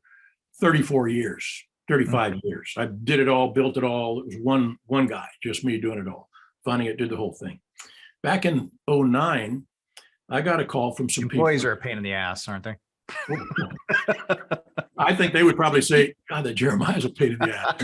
34 years, 35 years. I did it all, built it all. It was one guy, just me doing it all, funding it, did the whole thing. Back in 2009, I got a call from some Employees people. are a pain in the ass, aren't they? I think they would probably say, God, that Jeremiah's a pain in the ass.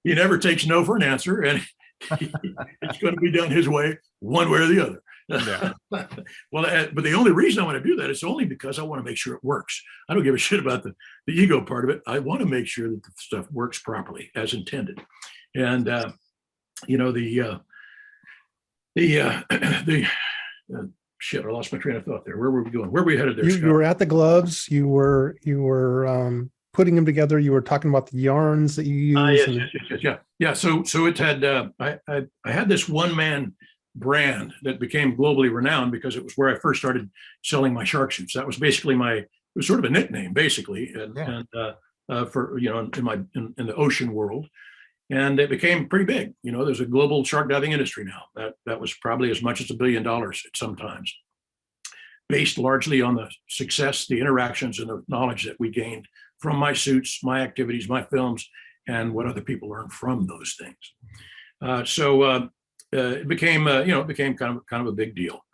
He never takes no for an answer, and it's going to be done his way, one way or the other. Yeah. But the only reason I want to do that is only because I want to make sure it works. I don't give a shit about the ego part of it. I want to make sure that the stuff works properly as intended. And shit, I lost my train of thought there. Where were we going? Where were we headed there, Scott? You were at the gloves. You were putting them together. You were talking about the yarns that you use. Yes. Yeah. So it had I had this one man brand that became globally renowned because it was where I first started selling my shark suits. That was basically it was sort of a nickname, basically, for in the ocean world, and it became pretty big. There's a global shark diving industry now. That was probably as much as $1 billion at some times, based largely on the success, the interactions, and the knowledge that we gained from my suits, my activities, my films, and what other people learned from those things. It became kind of a big deal.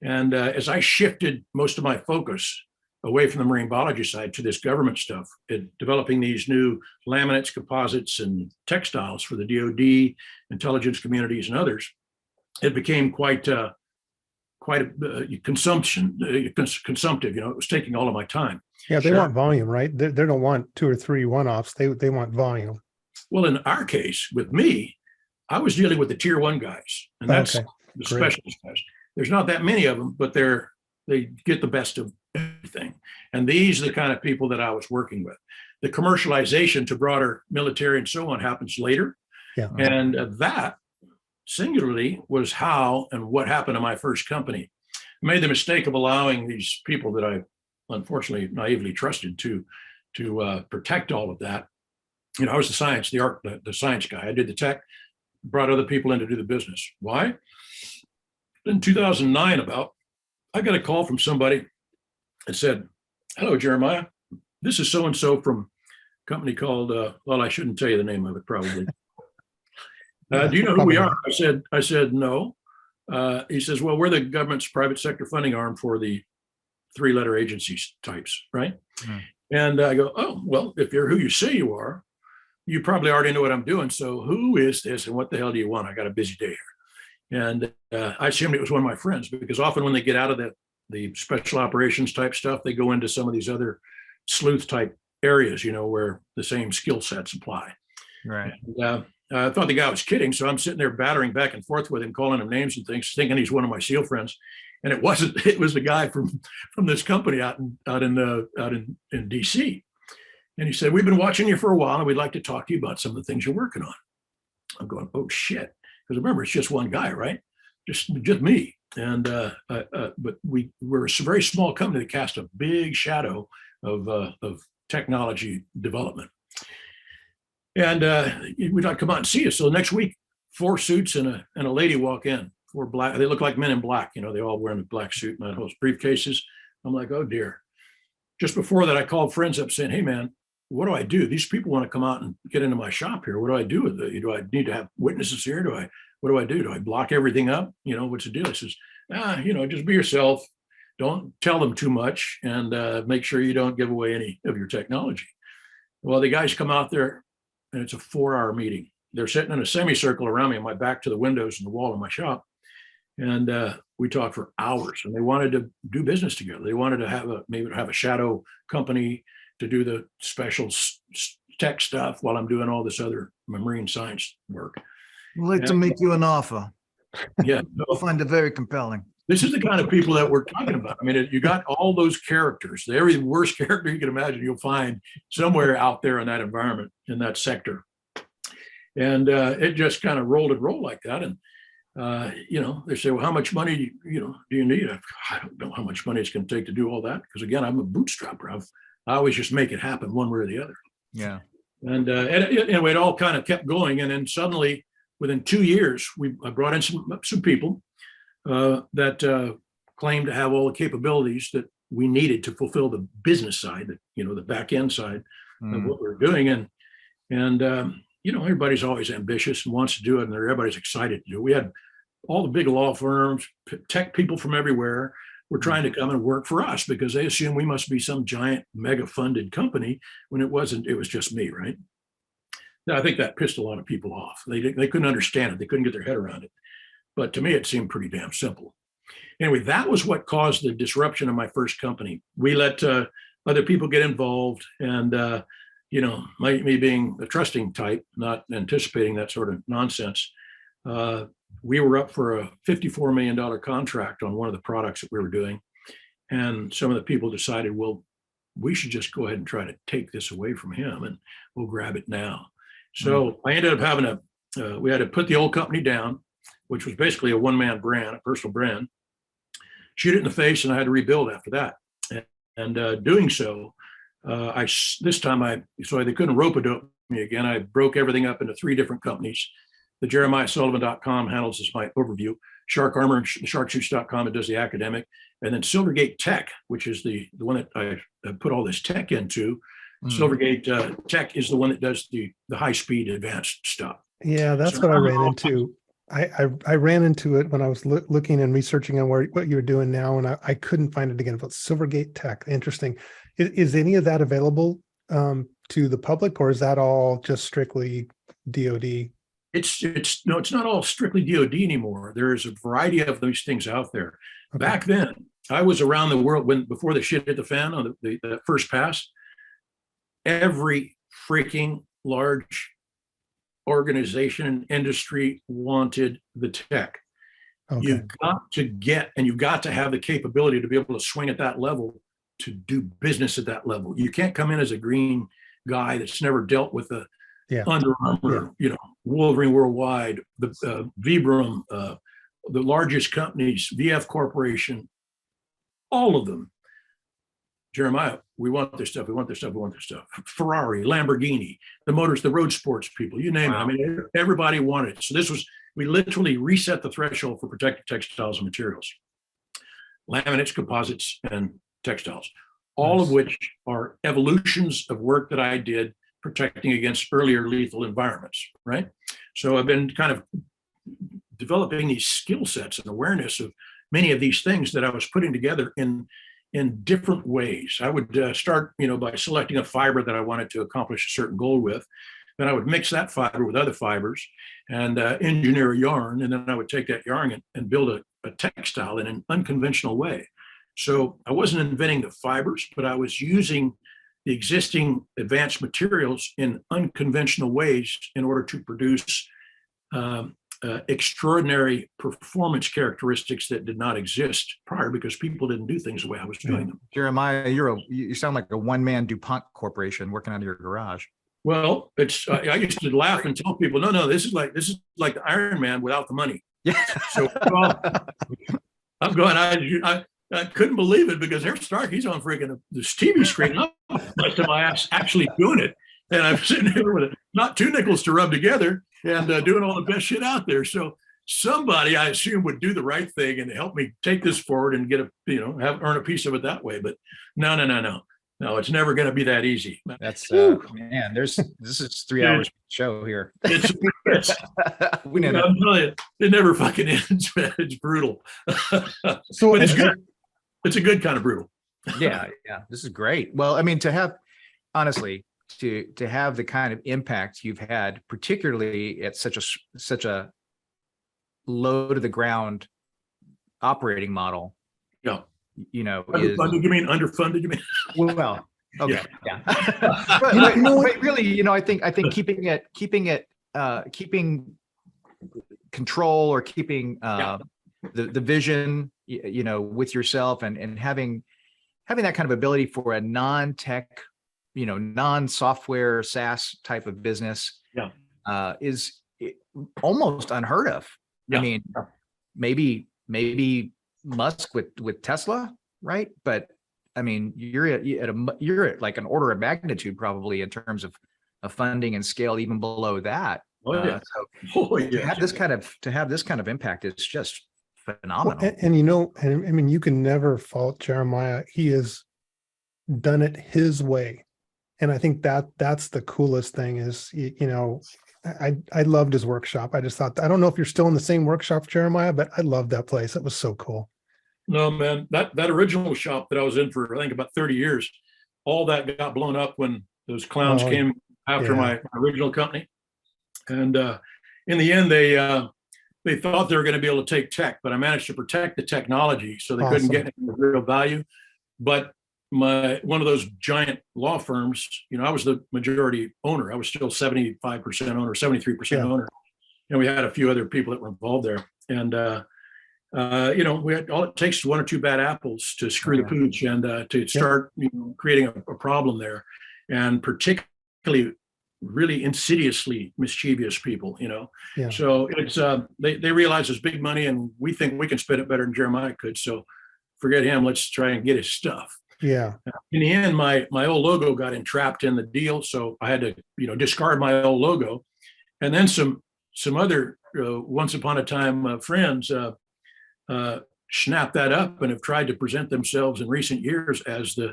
And as I shifted most of my focus away from the marine biology side to this government stuff, developing these new laminates, composites, and textiles for the DoD, intelligence communities, and others, it became quite a consumptive. It was taking all of my time. Yeah, they want volume, right? They don't want 2 or 3 one-offs. They want volume. Well, in our case, with me, I was dealing with the tier 1 guys, and that's the specialist guys. There's not that many of them, but they get the best of everything. And these are the kind of people that I was working with. The commercialization to broader military and so on happens later. Yeah. And that singularly was how and what happened to my first company. I made the mistake of allowing these people that I unfortunately naively trusted to protect all of that. I was the science guy. I did the tech, brought other people in to do the business. Why? In 2009, I got a call from somebody that said, "Hello, Jeremiah. This is so-and-so from a company called, I shouldn't tell you the name of it probably. Do you know who we are?" I said, no. He says, "Well, we're the government's private sector funding arm for the 3-letter agencies types, right?" And I go, "Oh, well, if you're who you say you are, you probably already know what I'm doing. So who is this and what the hell do you want? I got a busy day here." And I assumed it was one of my friends, because often when they get out of the special operations type stuff, they go into some of these other sleuth type areas, where the same skill sets apply. Right. And, I thought the guy was kidding. So I'm sitting there battering back and forth with him, calling him names and things, thinking he's one of my SEAL friends. And it wasn't. It was the guy from this company out in DC. And he said, "We've been watching you for a while, and we'd like to talk to you about some of the things you're working on." I'm going, "Oh shit!" Because remember, it's just one guy, right? Just me. And but we're a very small company that cast a big shadow of technology development. And we'd like to come out and see us. So next week, 4 suits and a lady walk in. 4 black. They look like men in black. They all wearing a black suit and those briefcases. I'm like, oh dear. Just before that, I called friends up saying, "Hey man, what do I do? These people want to come out and get into my shop here. What do I do with it? Do I need to have witnesses here? What do I do? Do I block everything up? What's the deal?" He says, just be yourself. Don't tell them too much, and make sure you don't give away any of your technology. Well, the guys come out there, and it's a 4-hour meeting. They're sitting in a semicircle around me, and my back to the windows and the wall of my shop. And we talked for hours, and they wanted to do business together. They wanted to maybe have a shadow company to do the special tech stuff while I'm doing all this other marine science work. I'd like to make you an offer. Yeah. You'll find it very compelling. This is the kind of people that we're talking about. I mean, you got all those characters. Every worst character you can imagine, you'll find somewhere out there in that environment, in that sector. And it just kind of rolled like that. And, they say, "Well, how much money do you need?" I don't know how much money it's going to take to do all that. Because again, I'm a bootstrapper. I always just make it happen one way or the other. Yeah. And anyway, it all kind of kept going. And then suddenly, within 2 years, I brought in some people that claimed to have all the capabilities that we needed to fulfill the business side, the back end side of what we're doing. And everybody's always ambitious and wants to do it, and everybody's excited to do it. We had all the big law firms, tech people from everywhere were trying to come and work for us because they assumed we must be some giant mega funded company when it wasn't. It was just me, right? Now, I think that pissed a lot of people off. They couldn't understand it. They couldn't get their head around it. But to me, it seemed pretty damn simple. Anyway, that was what caused the disruption of my first company. We let other people get involved, and me being the trusting type, not anticipating that sort of nonsense, we were up for a $54 million contract on one of the products that we were doing. And some of the people decided, well, we should just go ahead and try to take this away from him, and we'll grab it now. So I ended up having we had to put the old company down. which was basically a one-man brand, a personal brand, shoot it in the face, and I had to rebuild after that. And doing so, they couldn't rope-a-dope me again. I broke everything up into 3 different companies. The JeremiahSullivan.com handles this, my overview. Shark Armor and SharkSuits.com, it does the academic. And then Silvergate Tech, which is the one that I put all this tech into. Silvergate Tech is the one that does the high-speed advanced stuff. Yeah, that's what I ran into. I ran into it when I was looking and researching on what you were doing now, and I couldn't find it again. But Silvergate Tech, interesting. Is any of that available to the public, or is that all just strictly DoD? It's not all strictly DoD anymore. There's a variety of these things out there. Okay. Back then, I was around the world before the shit hit the fan on the first pass. Every freaking large organization and industry wanted the tech. Okay. You've got to have the capability to be able to swing at that level, to do business at that level. You can't come in as a green guy that's never dealt with the Under Armour, Wolverine Worldwide, the Vibram, the largest companies, VF Corporation, all of them. Jeremiah, we want this stuff. We want this stuff. We want this stuff. Ferrari, Lamborghini, the motors, the road sports people, you name it. I mean, everybody wanted it. So we literally reset the threshold for protective textiles and materials, laminates, composites, and textiles, all of which are evolutions of work that I did protecting against earlier lethal environments, right? So I've been kind of developing these skill sets and awareness of many of these things that I was putting together in different ways. I would start, by selecting a fiber that I wanted to accomplish a certain goal with. Then I would mix that fiber with other fibers and engineer a yarn. And then I would take that yarn and build a textile in an unconventional way. So I wasn't inventing the fibers, but I was using the existing advanced materials in unconventional ways in order to produce extraordinary performance characteristics that did not exist prior, because people didn't do things the way I was doing them. Jeremiah, you sound like a one-man DuPont corporation working out of your garage. Well, I used to laugh and tell people, no, this is like the Iron Man without the money. Yeah. So I'm going, I couldn't believe it, because there's Stark, he's on freaking this TV screen. I'm busting my ass actually doing it. And I'm sitting here with not 2 nickels to rub together and doing all the best shit out there. So somebody, I assume, would do the right thing and help me take this forward and get earn a piece of it that way. But no, it's never going to be that easy. That's man. This is 3 hours show here. We know. I'm telling you, it never fucking ends, man. It's brutal. So but it's good. It's a good kind of brutal. Yeah. This is great. Well, I mean, to have the kind of impact you've had, particularly at such a low to the ground operating model. Yeah. Underfunded, you mean underfunded? You mean? Well, okay, yeah. But really, I think keeping control, or keeping the vision, with yourself, and having that kind of ability for a non-tech, non-software SaaS type of business, is almost unheard of. Yeah. I mean, maybe Musk with Tesla, right? But I mean, you're at like an order of magnitude probably in terms of funding and scale, even below that. To have this kind of impact is just phenomenal. Well, and I mean, you can never fault Jeremiah. He has done it his way, and I think that's the coolest thing. Is I loved his workshop. I just thought, I don't know if you're still in the same workshop, Jeremiah, but I loved that place. It was so cool. No, man, that original shop that I was in for, I think, about 30 years, all that got blown up when those clowns came after my original company. And in the end, they thought they were going to be able to take tech, but I managed to protect the technology, so they couldn't get any real value. But one of those giant law firms, I was the majority owner. I was still 75% owner, 73% owner. And we had a few other people that were involved there. And, we had, all it takes is 1 or 2 bad apples to screw the pooch and to start creating a problem there. And particularly really insidiously mischievous people, Yeah. So it's they realize it's big money, and we think we can spend it better than Jeremiah could. So forget him. Let's try and get his stuff. Yeah. In the end, my old logo got entrapped in the deal, so I had to discard my old logo, and then some other once upon a time friends snapped that up and have tried to present themselves in recent years as the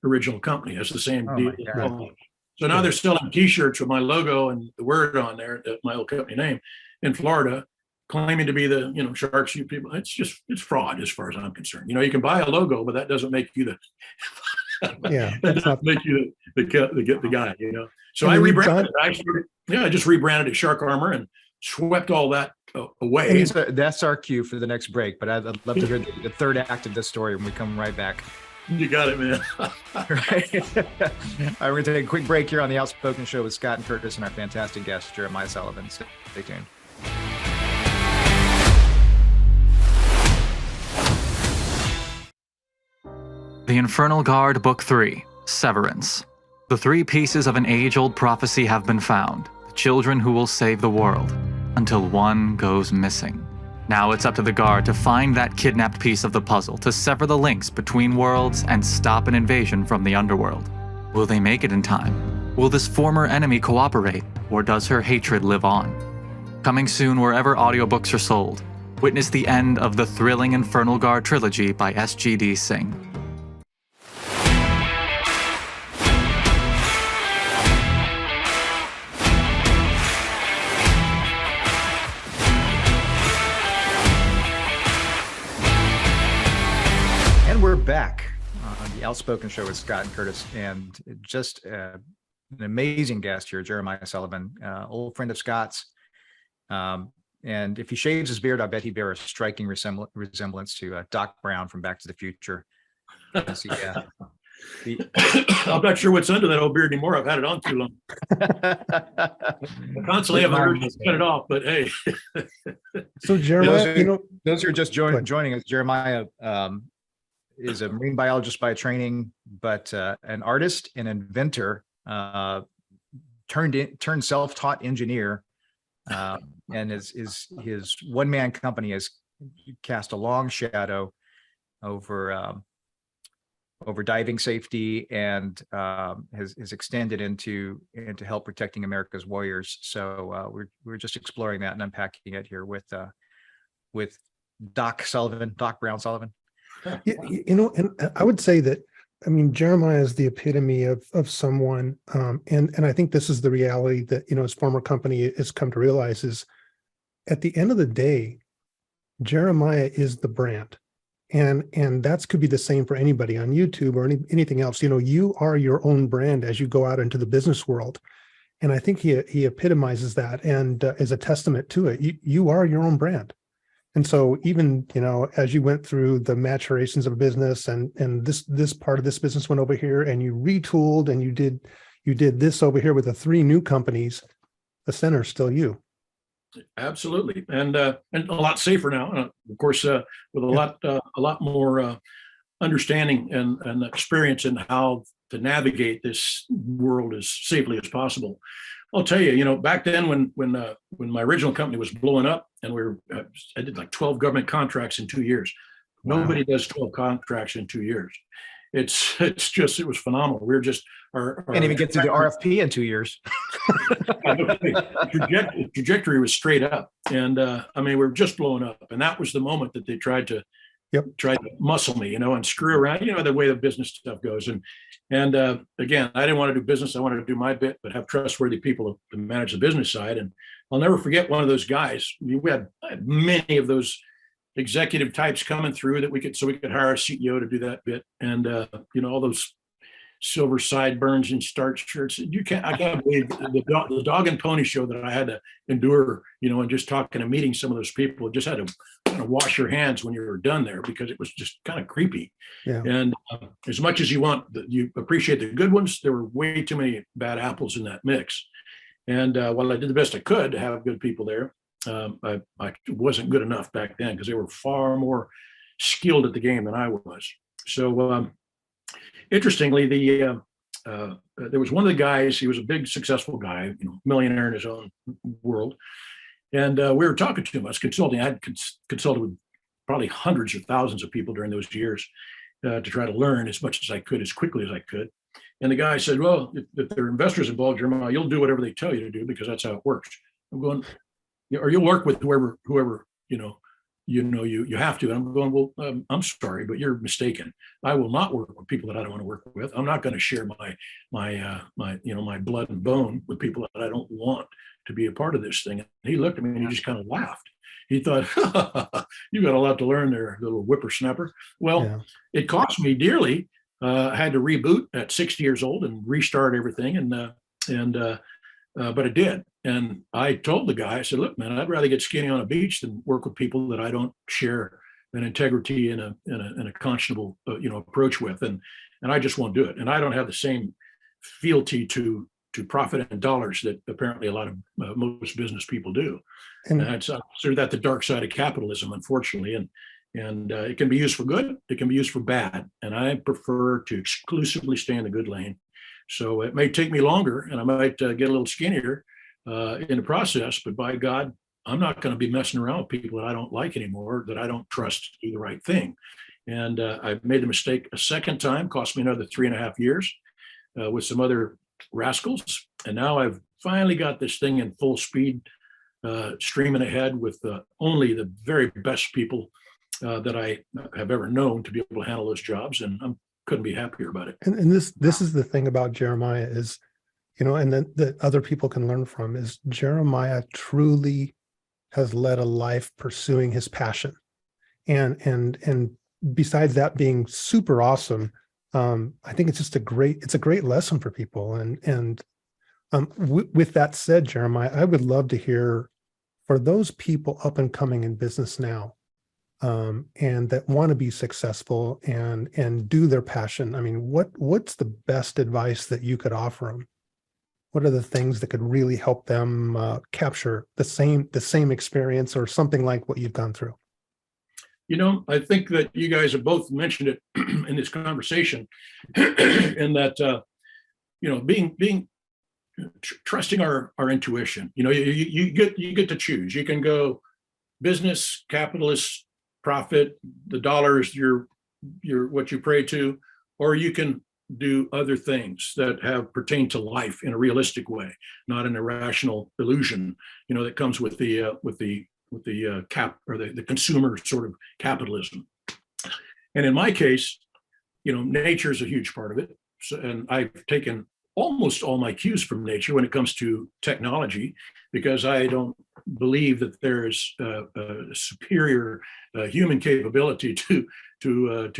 original company, as the same deal. So now they're selling T-shirts with my logo and the word on there, my old company name, in Florida, claiming to be the shark shoot people. It's fraud as far as I'm concerned. You can buy a logo, but that doesn't make you the that doesn't make you the guy. So I rebranded. I just rebranded it Shark Armor and swept all that away. That's our cue for the next break. But I'd love to hear the third act of this story when we come right back. You got it, man. Right. All right, we're going to take a quick break here on the Outspoken Show with Scott and Curtis and our fantastic guest, Jeremiah Sullivan. Stay tuned. The Infernal Guard, Book 3, Severance. The 3 pieces of an age-old prophecy have been found, the children who will save the world, until one goes missing. Now it's up to the Guard to find that kidnapped piece of the puzzle, to sever the links between worlds and stop an invasion from the underworld. Will they make it in time? Will this former enemy cooperate, or does her hatred live on? Coming soon wherever audiobooks are sold. Witness the end of the thrilling Infernal Guard trilogy by S.G.D. Singh. We're back on the Outspoken Show with Scott and Curtis, and just an amazing guest here, Jeremiah Sullivan, old friend of Scott's. And if he shaves his beard, I bet he'd bear a striking resemblance to Doc Brown from Back to the Future. I'm not sure what's under that old beard anymore. I've had it on too long. I constantly have an urge to cut it off, but hey. So Jeremiah, those who are just joining us, Jeremiah is a marine biologist by training, but an artist, an inventor, turned self-taught engineer, and his one-man company has cast a long shadow over diving safety, and has extended into help protecting America's warriors. So we're just exploring that and unpacking it here with Doc Brown Sullivan. And I would say that, Jeremiah is the epitome of someone, and I think this is the reality that, his former company has come to realize is, at the end of the day, Jeremiah is the brand. And that could be the same for anybody on YouTube or anything else. You are your own brand as you go out into the business world. And I think he epitomizes that and is a testament to it. You are your own brand. And so even, as you went through the maturations of business and this part of this business went over here and you retooled and you did this over here with the 3 new companies, the center is still you. Absolutely. And a lot safer now, of course, with a lot more understanding and experience in how to navigate this world as safely as possible. I'll tell you, back then when my original company was blowing up and I did like 12 government contracts in 2 years. Wow. Nobody does 12 contracts in 2 years. It was phenomenal. We were just can't even get to the RFP in 2 years. Trajectory was straight up, and we were just blowing up, and that was the moment that they tried to muscle me, and screw around, the way the business stuff goes. And again, I didn't want to do business. I wanted to do my bit, but have trustworthy people to manage the business side. And I'll never forget one of those guys. We had many of those executive types coming through that we could hire a CEO to do that bit. And all those silver sideburns and starch shirts. I can't believe the dog and pony show that I had to endure, and just talking and meeting some of those people. Just had to kind of wash your hands when you were done there, because it was just kind of creepy. Yeah. And as much as you appreciate the good ones, there were way too many bad apples in that mix. And while I did the best I could to have good people there, I wasn't good enough back then, because they were far more skilled at the game than I was. So interestingly, there was one of the guys, he was a big successful guy, millionaire in his own world. And we were talking to him. I was consulting. I had consulted with probably hundreds of thousands of people during those years to try to learn as much as I could, as quickly as I could. And the guy said, well, if there are investors involved, Jeremiah, you'll do whatever they tell you to do because that's how it works. I'm going, or you'll work with whoever you have to. And I'm going, well, I'm sorry, but you're mistaken. I will not work with people that I don't want to work with. I'm not going to share my blood and bone with people that I don't want to be a part of this thing. And he looked at me and he just kind of laughed. He thought, you got a lot to learn there, little whippersnapper. Well, It cost me dearly. I had to reboot at 60 years old and restart everything. But it did. And I told the guy, I said, look, man, I'd rather get skinny on a beach than work with people that I don't share an integrity and a conscionable, approach with. And I just won't do it. And I don't have the same fealty to profit and dollars that apparently a lot of most business people do. And I consider that the dark side of capitalism, unfortunately. And it can be used for good. It can be used for bad. And I prefer to exclusively stay in the good lane. So it may take me longer and I might get a little skinnier in the process, but by God, I'm not going to be messing around with people that I don't like anymore, that I don't trust to do the right thing. And I made the mistake a second time, cost me another 3.5 years with some other rascals. And now I've finally got this thing in full speed, streaming ahead with only the very best people that I have ever known to be able to handle those jobs. And I couldn't be happier about it. And this is the thing about Jeremiah is, and that other people can learn from is Jeremiah truly has led a life pursuing his passion. And besides that being super awesome, I think it's just a great lesson for people. And with that said, Jeremiah, I would love to hear for those people up and coming in business now, and that want to be successful and do their passion. I mean, what's the best advice that you could offer them? What are the things that could really help them capture the same experience or something like what you've gone through? I think that you guys have both mentioned it in this conversation, in that being trusting our intuition. You get to choose. You can go business, capitalist, profit, the dollars you're what you pray to, or you can do other things that have pertain to life in a realistic way, not an irrational illusion, that comes with the cap or the consumer sort of capitalism. And in my case, nature is a huge part of it. So, and I've taken almost all my cues from nature when it comes to technology, because I don't believe that there is a superior human capability to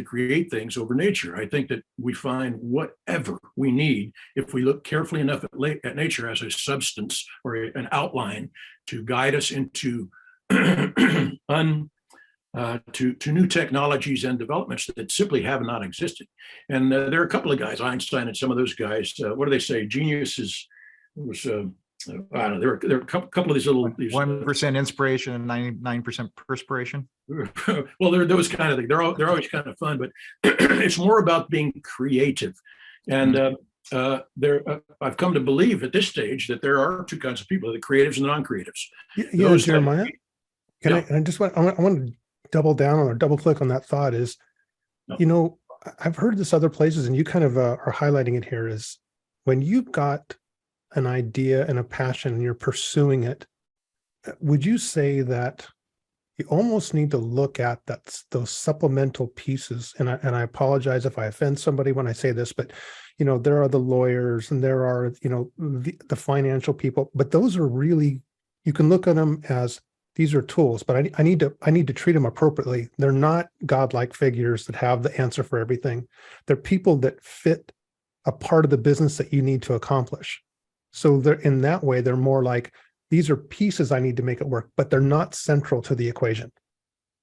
create things over nature. I think that we find whatever we need if we look carefully enough at nature as a substance or an outline to guide us into to new technologies and developments that simply have not existed. And there are a couple of guys, Einstein and some of those guys. What do they say? Genius was I don't know. There are a couple of these little 1% inspiration and 99% perspiration. Well, they're those kind of things. They're always kind of fun, but it's more about being creative. And I've come to believe at this stage that there are two kinds of people: the creatives and the non-creatives. Yeah, Jeremiah. I want to double down on or double click on that thought. Is I've heard this other places, and you kind of are highlighting it here. Is when you've got an idea and a passion and you're pursuing it, would you say that you almost need to look at those supplemental pieces? And I apologize if I offend somebody when I say this, but there are the lawyers and there are the financial people, but those are really, you can look at them as these are tools, but I need to treat them appropriately. They're not godlike figures that have the answer for everything. They're people that fit a part of the business that you need to accomplish. So they're in that way, they're more like, these are pieces I need to make it work, but they're not central to the equation.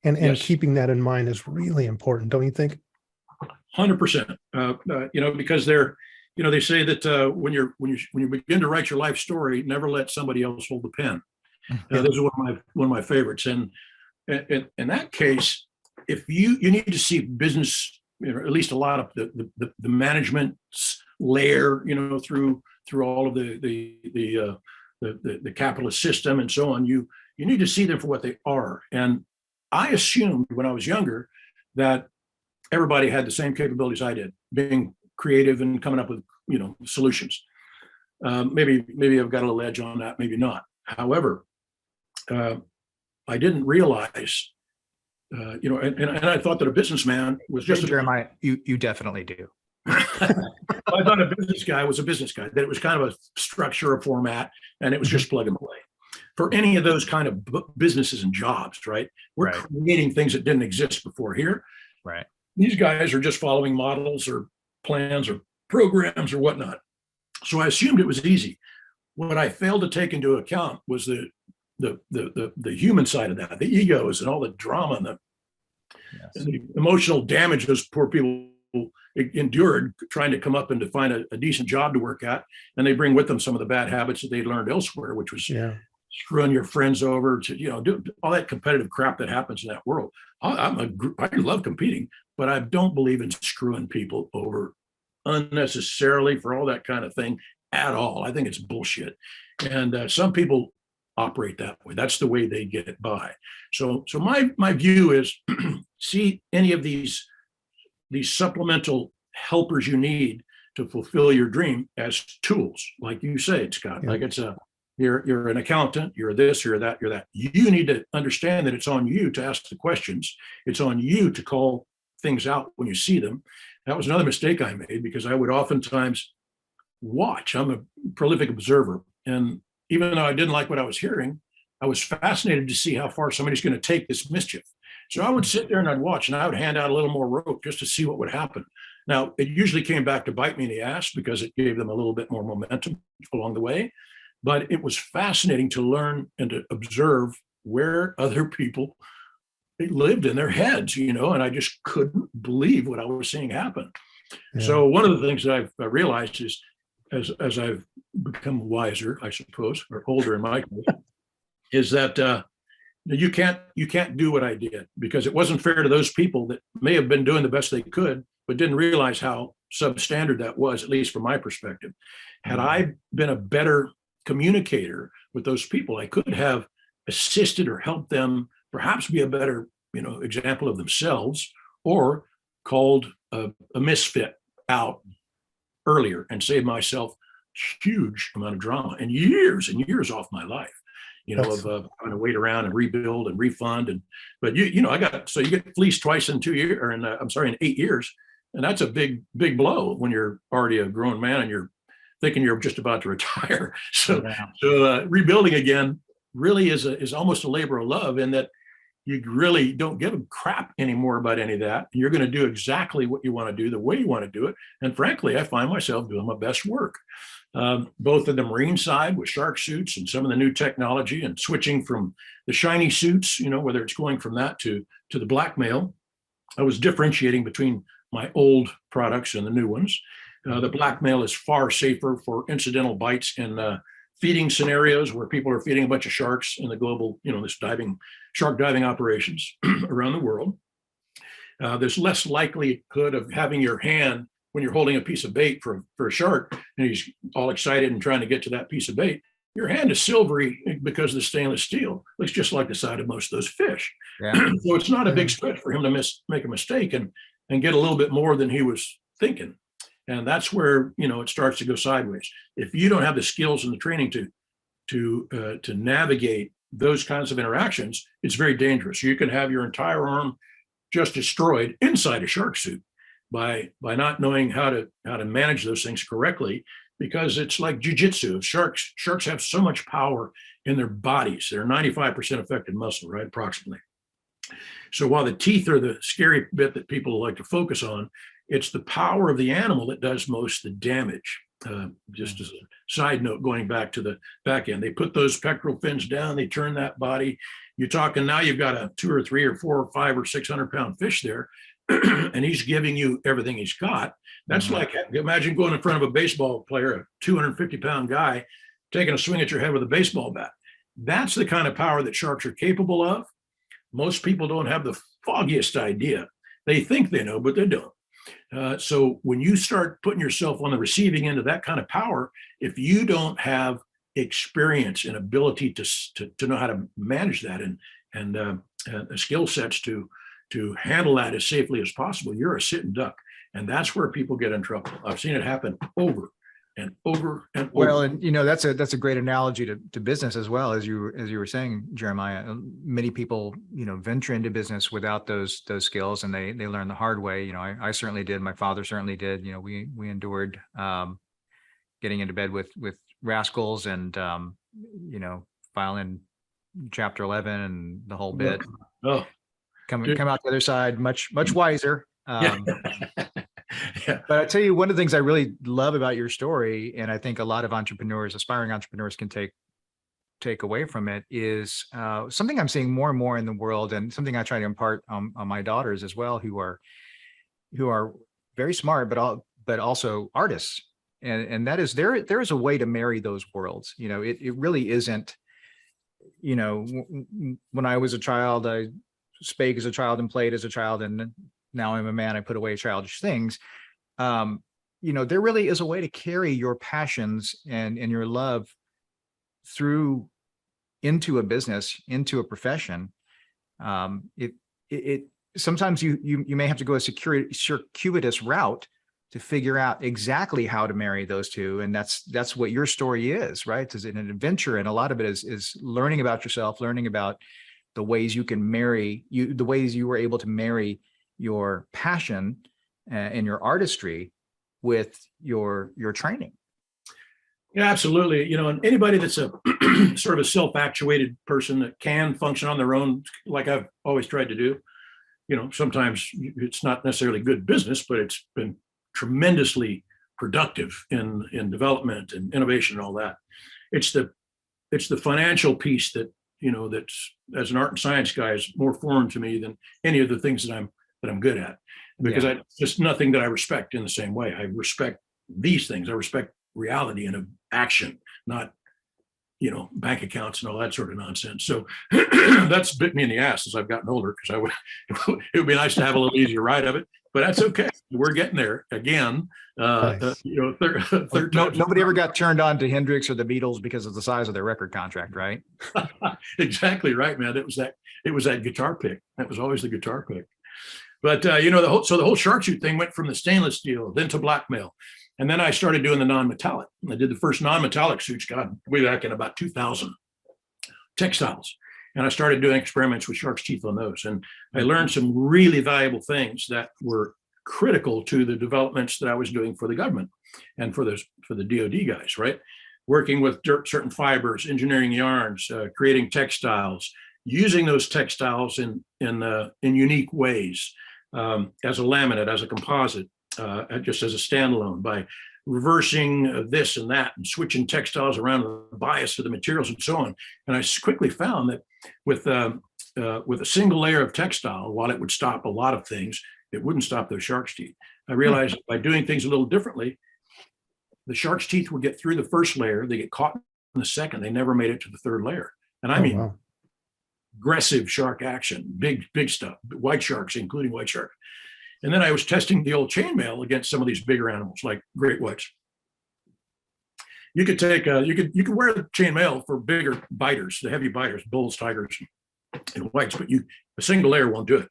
And Yes. Keeping that in mind is really important, don't you think? 100%. Because they say that when you begin to write your life story, never let somebody else hold the pen. This is one of my favorites. And in that case, if you need to see business, at least a lot of the management's layer, through all of the capitalist system and so on. You need to see them for what they are. And I assumed when I was younger that everybody had the same capabilities I did, being creative and coming up with solutions. Maybe I've got a little edge on that, maybe not. However, I didn't realize, and I thought that a businessman was just Jeremiah, you definitely do. I thought a business guy was a business guy, that it was kind of a structure, a format, and it was just plug and play. For any of those kind of businesses and jobs, right? We're creating things that didn't exist before here. Right. These guys are just following models or plans or programs or whatnot. So I assumed it was easy. What I failed to take into account was the human side of that, the egos and all the drama and the emotional damage those poor people endured trying to come up and to find a decent job to work at. And they bring with them some of the bad habits that they learned elsewhere, which was screwing your friends over, to do all that competitive crap that happens in that world. I love competing, but I don't believe in screwing people over unnecessarily for all that kind of thing at all. I think it's bullshit. And some people operate that way. That's the way they get by. So my view is see any of these supplemental helpers you need to fulfill your dream as tools, like you say, Scott. Like it's you're an accountant, you're this, you're that, you're that. You need to understand that it's on you to ask the questions. It's on you to call things out when you see them. That was another mistake I made, because I would oftentimes watch. I'm a prolific observer. And even though I didn't like what I was hearing, I was fascinated to see how far somebody's going to take this mischief. So I would sit there and I'd watch, and I would hand out a little more rope just to see what would happen. Now, it usually came back to bite me in the ass, because it gave them a little bit more momentum along the way. But it was fascinating to learn and to observe where other people lived in their heads, and I just couldn't believe what I was seeing happen. Yeah. So one of the things that I've realized is, as I've become wiser, I suppose, or older in my case, is that you can't do what I did, because it wasn't fair to those people that may have been doing the best they could, but didn't realize how substandard that was, at least from my perspective. Had I been a better communicator with those people, I could have assisted or helped them perhaps be a better, example of themselves, or called a misfit out earlier and saved myself huge amount of drama and years off my life, of trying to wait around and rebuild and refund. But you get fleeced twice in 2 years, or in 8 years. And that's a big blow when you're already a grown man and you're thinking you're just about to retire. So rebuilding again really is almost a labor of love, in that you really don't give a crap anymore about any of that. You're going to do exactly what you want to do, the way you want to do it. And frankly, I find myself doing my best work, both in the marine side with shark suits and some of the new technology, and switching from the shiny suits, whether it's going from that to the blackmail. I was differentiating between my old products and the new ones. The blackmail is far safer for incidental bites in feeding scenarios where people are feeding a bunch of sharks in the global, this shark diving operations around the world. There's less likelihood of having your hand when you're holding a piece of bait for a shark, and he's all excited and trying to get to that piece of bait. Your hand is silvery because of the stainless steel. Looks just like the side of most of those fish. Yeah. So it's not a big stretch for him to make a mistake and get a little bit more than he was thinking. And that's where, it starts to go sideways. If you don't have the skills and the training to navigate those kinds of interactions, it's very dangerous. You can have your entire arm just destroyed inside a shark suit by not knowing how to manage those things correctly, because it's like jujitsu. Sharks have so much power in their bodies. They're 95% affected muscle, right? Approximately. So while the teeth are the scary bit that people like to focus on, it's the power of the animal that does most of the damage. Just as a side note, going back to the back end, they put those pectoral fins down, they turn that body. You're talking now you've got a 2 or 3 or 4 or 5 or 600 pound fish there, and he's giving you everything he's got. That's like, imagine going in front of a baseball player, a 250 pound guy, taking a swing at your head with a baseball bat. That's the kind of power that sharks are capable of. Most people don't have the foggiest idea. They think they know, but they don't. So when you start putting yourself on the receiving end of that kind of power, if you don't have experience and ability to know how to manage that and skill sets to handle that as safely as possible, you're a sitting duck. And that's where people get in trouble. I've seen it happen over and over and over. Well, and that's a great analogy to business as well, as you were saying, Jeremiah. Many people venture into business without those skills, and they learn the hard way. I certainly did. My father certainly did. We endured getting into bed with rascals and filing Chapter 11 and the whole bit. Oh, come out the other side much wiser. Yeah. But I tell you, one of the things I really love about your story, and I think a lot of aspiring entrepreneurs can take away from it, is something I'm seeing more and more in the world, and something I try to impart on my daughters as well, who are very smart, but also artists. And that is there is a way to marry those worlds. It really isn't, when I was a child, I spake as a child and played as a child, and now I'm a man, I put away childish things. There really is a way to carry your passions and your love through into a business, into a profession. It sometimes you may have to go a circuitous route to figure out exactly how to marry those two. And that's what your story is, right? It's an adventure. And a lot of it is learning about yourself, learning about the ways you can the ways you were able to marry your passion and your artistry with your training. Yeah, absolutely. And anybody that's a sort of a self-actuated person that can function on their own, like I've always tried to do, sometimes it's not necessarily good business, but it's been tremendously productive in development and innovation and all that. It's the financial piece that, that's, as an art and science guy, is more foreign to me than any of the things that I'm good at, because just nothing that I respect in the same way. I respect these things. I respect reality and action, not, bank accounts and all that sort of nonsense. So that's bit me in the ass as I've gotten older, because it would be nice to have a little easier ride of it, but that's okay. We're getting there again. Nice. Third time. Nobody ever got turned on to Hendrix or the Beatles because of the size of their record contract, right? Exactly right, man. It was that guitar pick. That was always the guitar pick. But the whole shark shoot thing went from the stainless steel, then to blackmail. And then I started doing the non-metallic. I did the first non-metallic suits, way back in about 2000, textiles. And I started doing experiments with shark's teeth on those. And I learned some really valuable things that were critical to the developments that I was doing for the government and for the DoD guys, right? Working with certain fibers, engineering yarns, creating textiles, using those textiles in unique ways, as a laminate, as a composite, just as a standalone, by reversing this and that and switching textiles around the bias of the materials and so on. And I quickly found that with a single layer of textile, while it would stop a lot of things, it wouldn't stop those shark's teeth. I realized by doing things a little differently, the shark's teeth would get through the first layer, they get caught in the second, they never made it to the third layer. And I mean, wow. Aggressive shark action, big stuff, white sharks, including white shark. And then I was testing the old chainmail against some of these bigger animals like great whites. You could take you could wear the chainmail for bigger biters, the heavy biters, bulls, tigers, and whites, but a single layer won't do it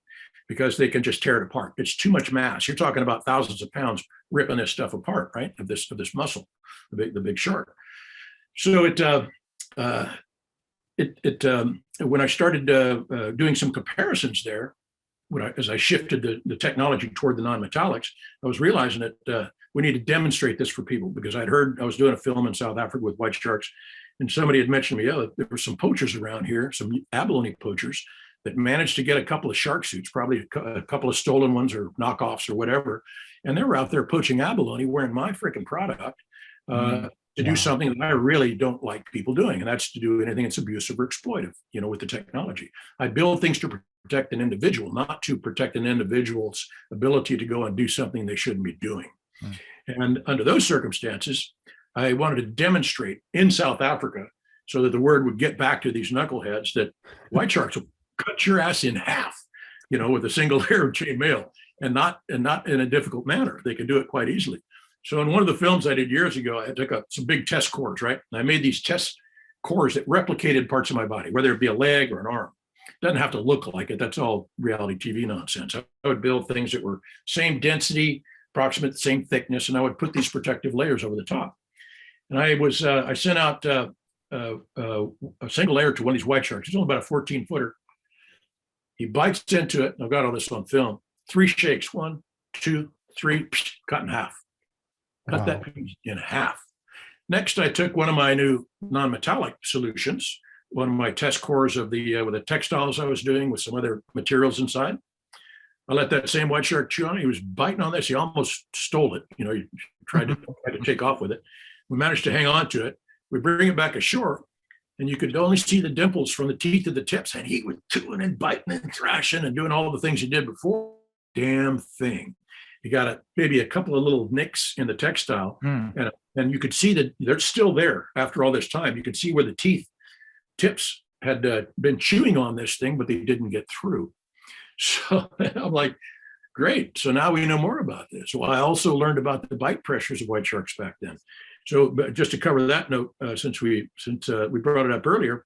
because they can just tear it apart. It's too much mass. You're talking about thousands of pounds ripping this stuff apart, right? Of this muscle, the big shark. So when I started doing some comparisons there, as I shifted the technology toward the non-metallics, I was realizing that we need to demonstrate this for people, because I was doing a film in South Africa with white sharks, and somebody had mentioned to me, there were some poachers around here, some abalone poachers, that managed to get a couple of shark suits, probably a couple of stolen ones or knockoffs or whatever, and they were out there poaching abalone wearing my freaking product to do something that I really don't like people doing, and that's to do anything that's abusive or exploitive, with the technology. I build things to protect an individual, not to protect an individual's ability to go and do something they shouldn't be doing. And under those circumstances, I wanted to demonstrate in South Africa, so that the word would get back to these knuckleheads, that white sharks will cut your ass in half, with a single layer of chainmail. and not in a difficult manner. They could do it quite easily. So in one of the films I did years ago, I took some big test cores, right? And I made these test cores that replicated parts of my body, whether it be a leg or an arm. It doesn't have to look like it. That's all reality TV nonsense. I would build things that were same density, approximate same thickness, and I would put these protective layers over the top. And I sent out a single layer to one of these white sharks. He's only about a 14-footer. He bites into it, and I've got all this on film. 3 shakes, 1, 2, 3, cut in half. Cut that piece in half. Next, I took one of my new non-metallic solutions, one of my test cores of with the textiles I was doing with some other materials inside. I let that same white shark chew on it. He was biting on this. He almost stole it. He tried to take off with it. We managed to hang on to it. We bring it back ashore, and you could only see the dimples from the teeth to the tips. And he was chewing and biting and thrashing and doing all the things he did before. Damn thing. You got maybe a couple of little nicks in the textile, and you could see that they're still there after all this time. You could see where the teeth tips had been chewing on this thing, but they didn't get through. So I'm like, great. So now we know more about this. Well, I also learned about the bite pressures of white sharks back then. So just to cover that note, since we brought it up earlier,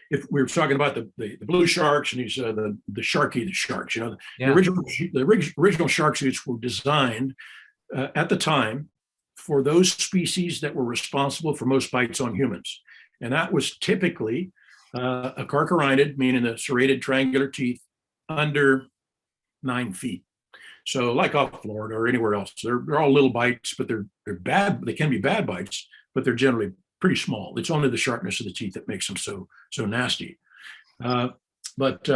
if we were talking about the blue sharks and these the sharky sharks, the original shark suits were designed at the time for those species that were responsible for most bites on humans, and that was typically a carcharodonid, meaning the serrated triangular teeth under 9 feet. So like off Florida or anywhere else, they're all little bites, but they're bad. They can be bad bites, but they're generally pretty small. It's only the sharpness of the teeth that makes them so nasty. But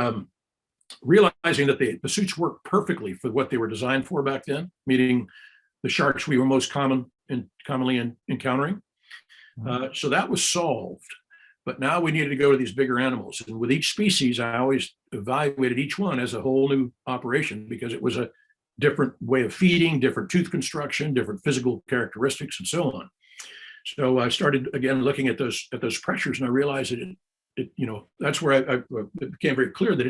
realizing that the suits work perfectly for what they were designed for back then, meaning the sharks we were most commonly encountering. So that was solved. But now we needed to go to these bigger animals. And with each species, I always evaluated each one as a whole new operation because it was a different way of feeding, different tooth construction, different physical characteristics, and so on. So I started again looking at those pressures, and I realized that that's where it became very clear that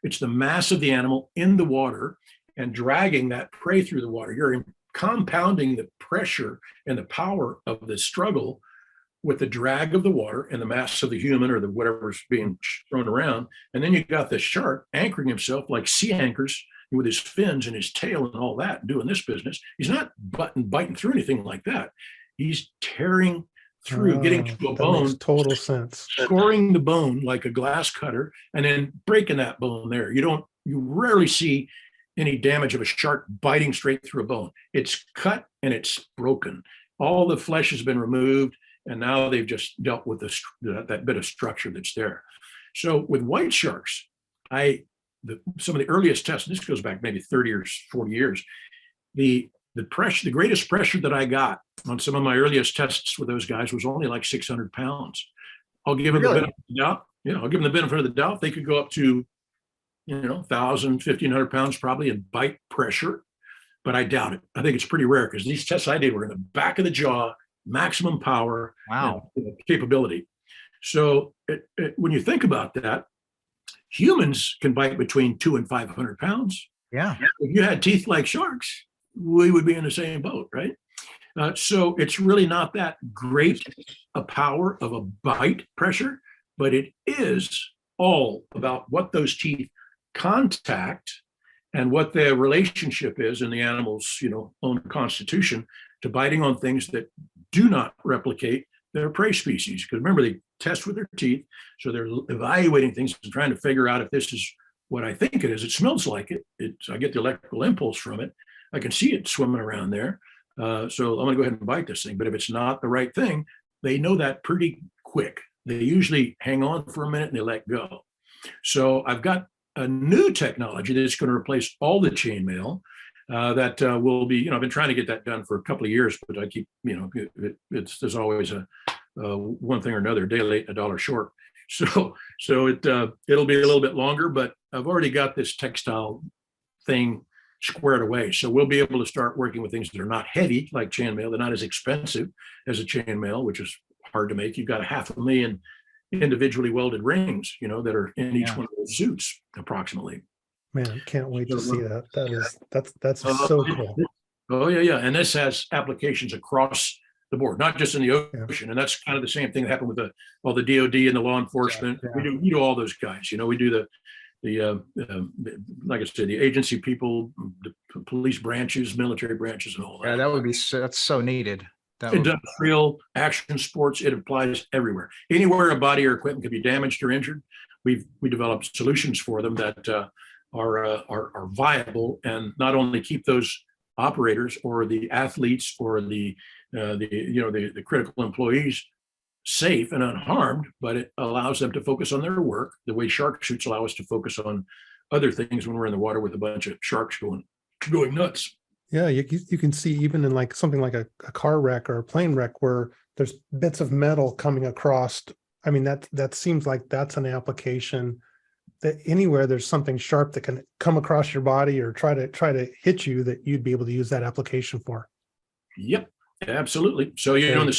it's the mass of the animal in the water and dragging that prey through the water. You're compounding the pressure and the power of the struggle with the drag of the water and the mass of the human or the whatever's being thrown around. And then you got the shark anchoring himself like sea anchors with his fins and his tail and all that, doing this business. He's not biting through anything like that. He's tearing through, getting to a bone. Makes total sense. Scoring the bone like a glass cutter and then breaking that bone there. You rarely see any damage of a shark biting straight through a bone. It's cut and it's broken. All the flesh has been removed, and now they've just dealt with that bit of structure that's there. So with white sharks, some of the earliest tests, this goes back maybe 30 or 40 years, the greatest pressure that I got on some of my earliest tests with those guys was only like 600 pounds. I'll give them the benefit of the doubt. I'll give them the benefit of the doubt. They could go up to, 1,000, 1,500 pounds probably in bite pressure, but I doubt it. I think it's pretty rare because these tests I did were in the back of the jaw, maximum power, capability. So when you think about that, humans can bite between 200 and 500 pounds. Yeah. If you had teeth like sharks, we would be in the same boat, right? So it's really not that great a power of a bite pressure, but it is all about what those teeth contact and what their relationship is in the animal's, own constitution to biting on things that do not replicate their prey species. Because remember, they test with their teeth, so they're evaluating things and trying to figure out if this is what I think it is. It smells like it. I get the electrical impulse from it. I can see it swimming around there. So I'm going to go ahead and bite this thing. But if it's not the right thing, they know that pretty quick. They usually hang on for a minute and they let go. So I've got a new technology that's going to replace all the chainmail that will be, I've been trying to get that done for a couple of years, but I keep, there's always a one thing or another, a day late, a dollar short. So it'll be a little bit longer, but I've already got this textile thing squared away. So we'll be able to start working with things that are not heavy like chainmail. They're not as expensive as a chainmail, which is hard to make. You've got 500,000 individually welded rings, that are in each one of those suits approximately. Man, can't wait to So, see that. That's so cool. Oh, yeah. And this has applications across the board, not just in the ocean. And that's kind of the same thing that happened with all the DOD and the law enforcement. Yeah. We do all those guys. We do the like I said, the agency people, the police branches, military branches, and all that. Yeah, that's so needed. Industrial, action sports, it applies everywhere. Anywhere a body or equipment can be damaged or injured, we developed solutions for them that are viable and not only keep those operators or the athletes or the critical employees safe and unharmed, but it allows them to focus on their work the way shark suits allow us to focus on other things when we're in the water with a bunch of sharks going nuts. Yeah, you can see even in like something like a car wreck or a plane wreck where there's bits of metal coming across. I mean, that seems like that's an application that anywhere there's something sharp that can come across your body or try to hit you, that you'd be able to use that application for. Yep, absolutely. So in the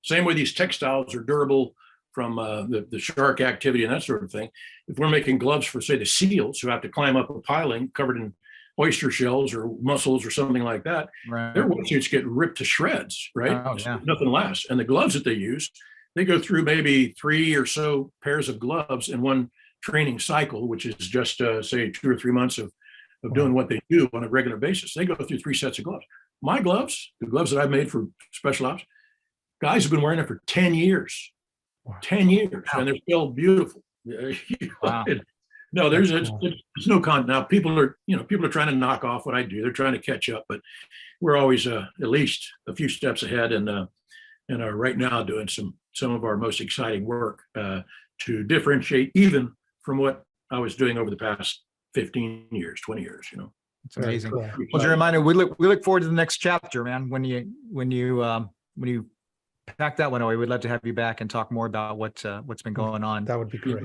same way these textiles are durable from the shark activity and that sort of thing. If we're making gloves for, say, the seals who have to climb up a piling covered in oyster shells or mussels or something like that, right, their wetsuits get ripped to shreds, right? Oh, yeah. Nothing lasts. And the gloves that they use, they go through maybe 3 or so pairs of gloves in one training cycle, which is just say 2 or 3 months of doing what they do on a regular basis. They go through 3 sets of gloves. My gloves, the gloves that I've made for special ops, guys have been wearing it for 10 years. Wow. 10 years, wow. And they're still beautiful. Wow. No, there's no con. Now people are trying to knock off what I do. They're trying to catch up, but we're always at least a few steps ahead, and are right now doing some of our most exciting work to differentiate even from what I was doing over the past 15 years, 20 years. It's amazing. Cool. Well, Jeremiah, we look forward to the next chapter, man. When you pack that one away, we'd love to have you back and talk more about what's been going on. That would be great.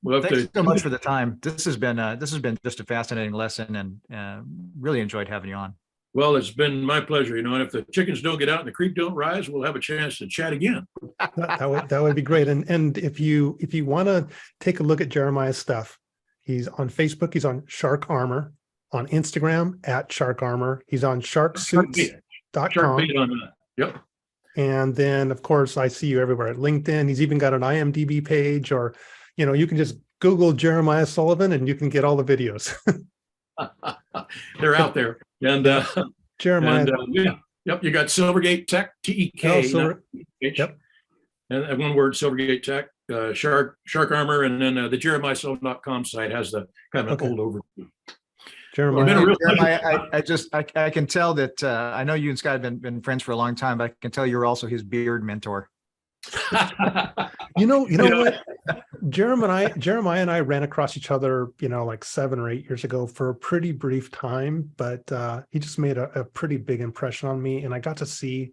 Well, thanks so much for the time. This has been just a fascinating lesson, and really enjoyed having you on. Well, it's been my pleasure. And if the chickens don't get out and the creek don't rise, we'll have a chance to chat again. that would be great. And if you want to take a look at Jeremiah's stuff, he's on Facebook. He's on Shark Armor, on Instagram at Shark Armor. He's on sharksuits.com. Shark Bait on that. Yep. And then, of course, I see you everywhere at LinkedIn. He's even got an IMDb page, or, you can just Google Jeremiah Sullivan and you can get all the videos. They're out there. And Jeremiah. Yep. You got Silvergate Tech, TEK. Yep. And one word, Silvergate Tech, Shark Armor, and then the JeremiahSullivan.com site has the kind of an old overview. Jeremiah, I can tell that I know you and Scott have been friends for a long time, but I can tell you're also his beard mentor. you know what? Jeremiah and I ran across each other, like 7 or 8 years ago for a pretty brief time, but he just made a pretty big impression on me, and I got to see,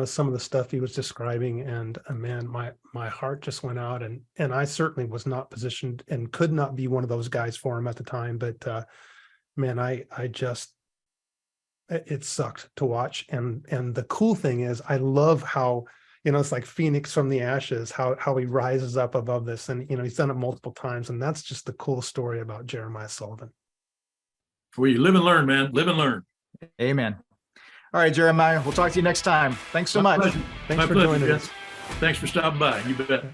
some of the stuff he was describing, and man, my heart just went out, and I certainly was not positioned and could not be one of those guys for him at the time, but man, it sucked to watch. And the cool thing is, I love how, it's like Phoenix from the ashes, how he rises up above this. And, he's done it multiple times. And that's just the cool story about Jeremiah Sullivan. Well, you live and learn, man. Live and learn. Amen. All right, Jeremiah, we'll talk to you next time. Thanks so much. Thanks for joining us. Thanks for stopping by. You bet.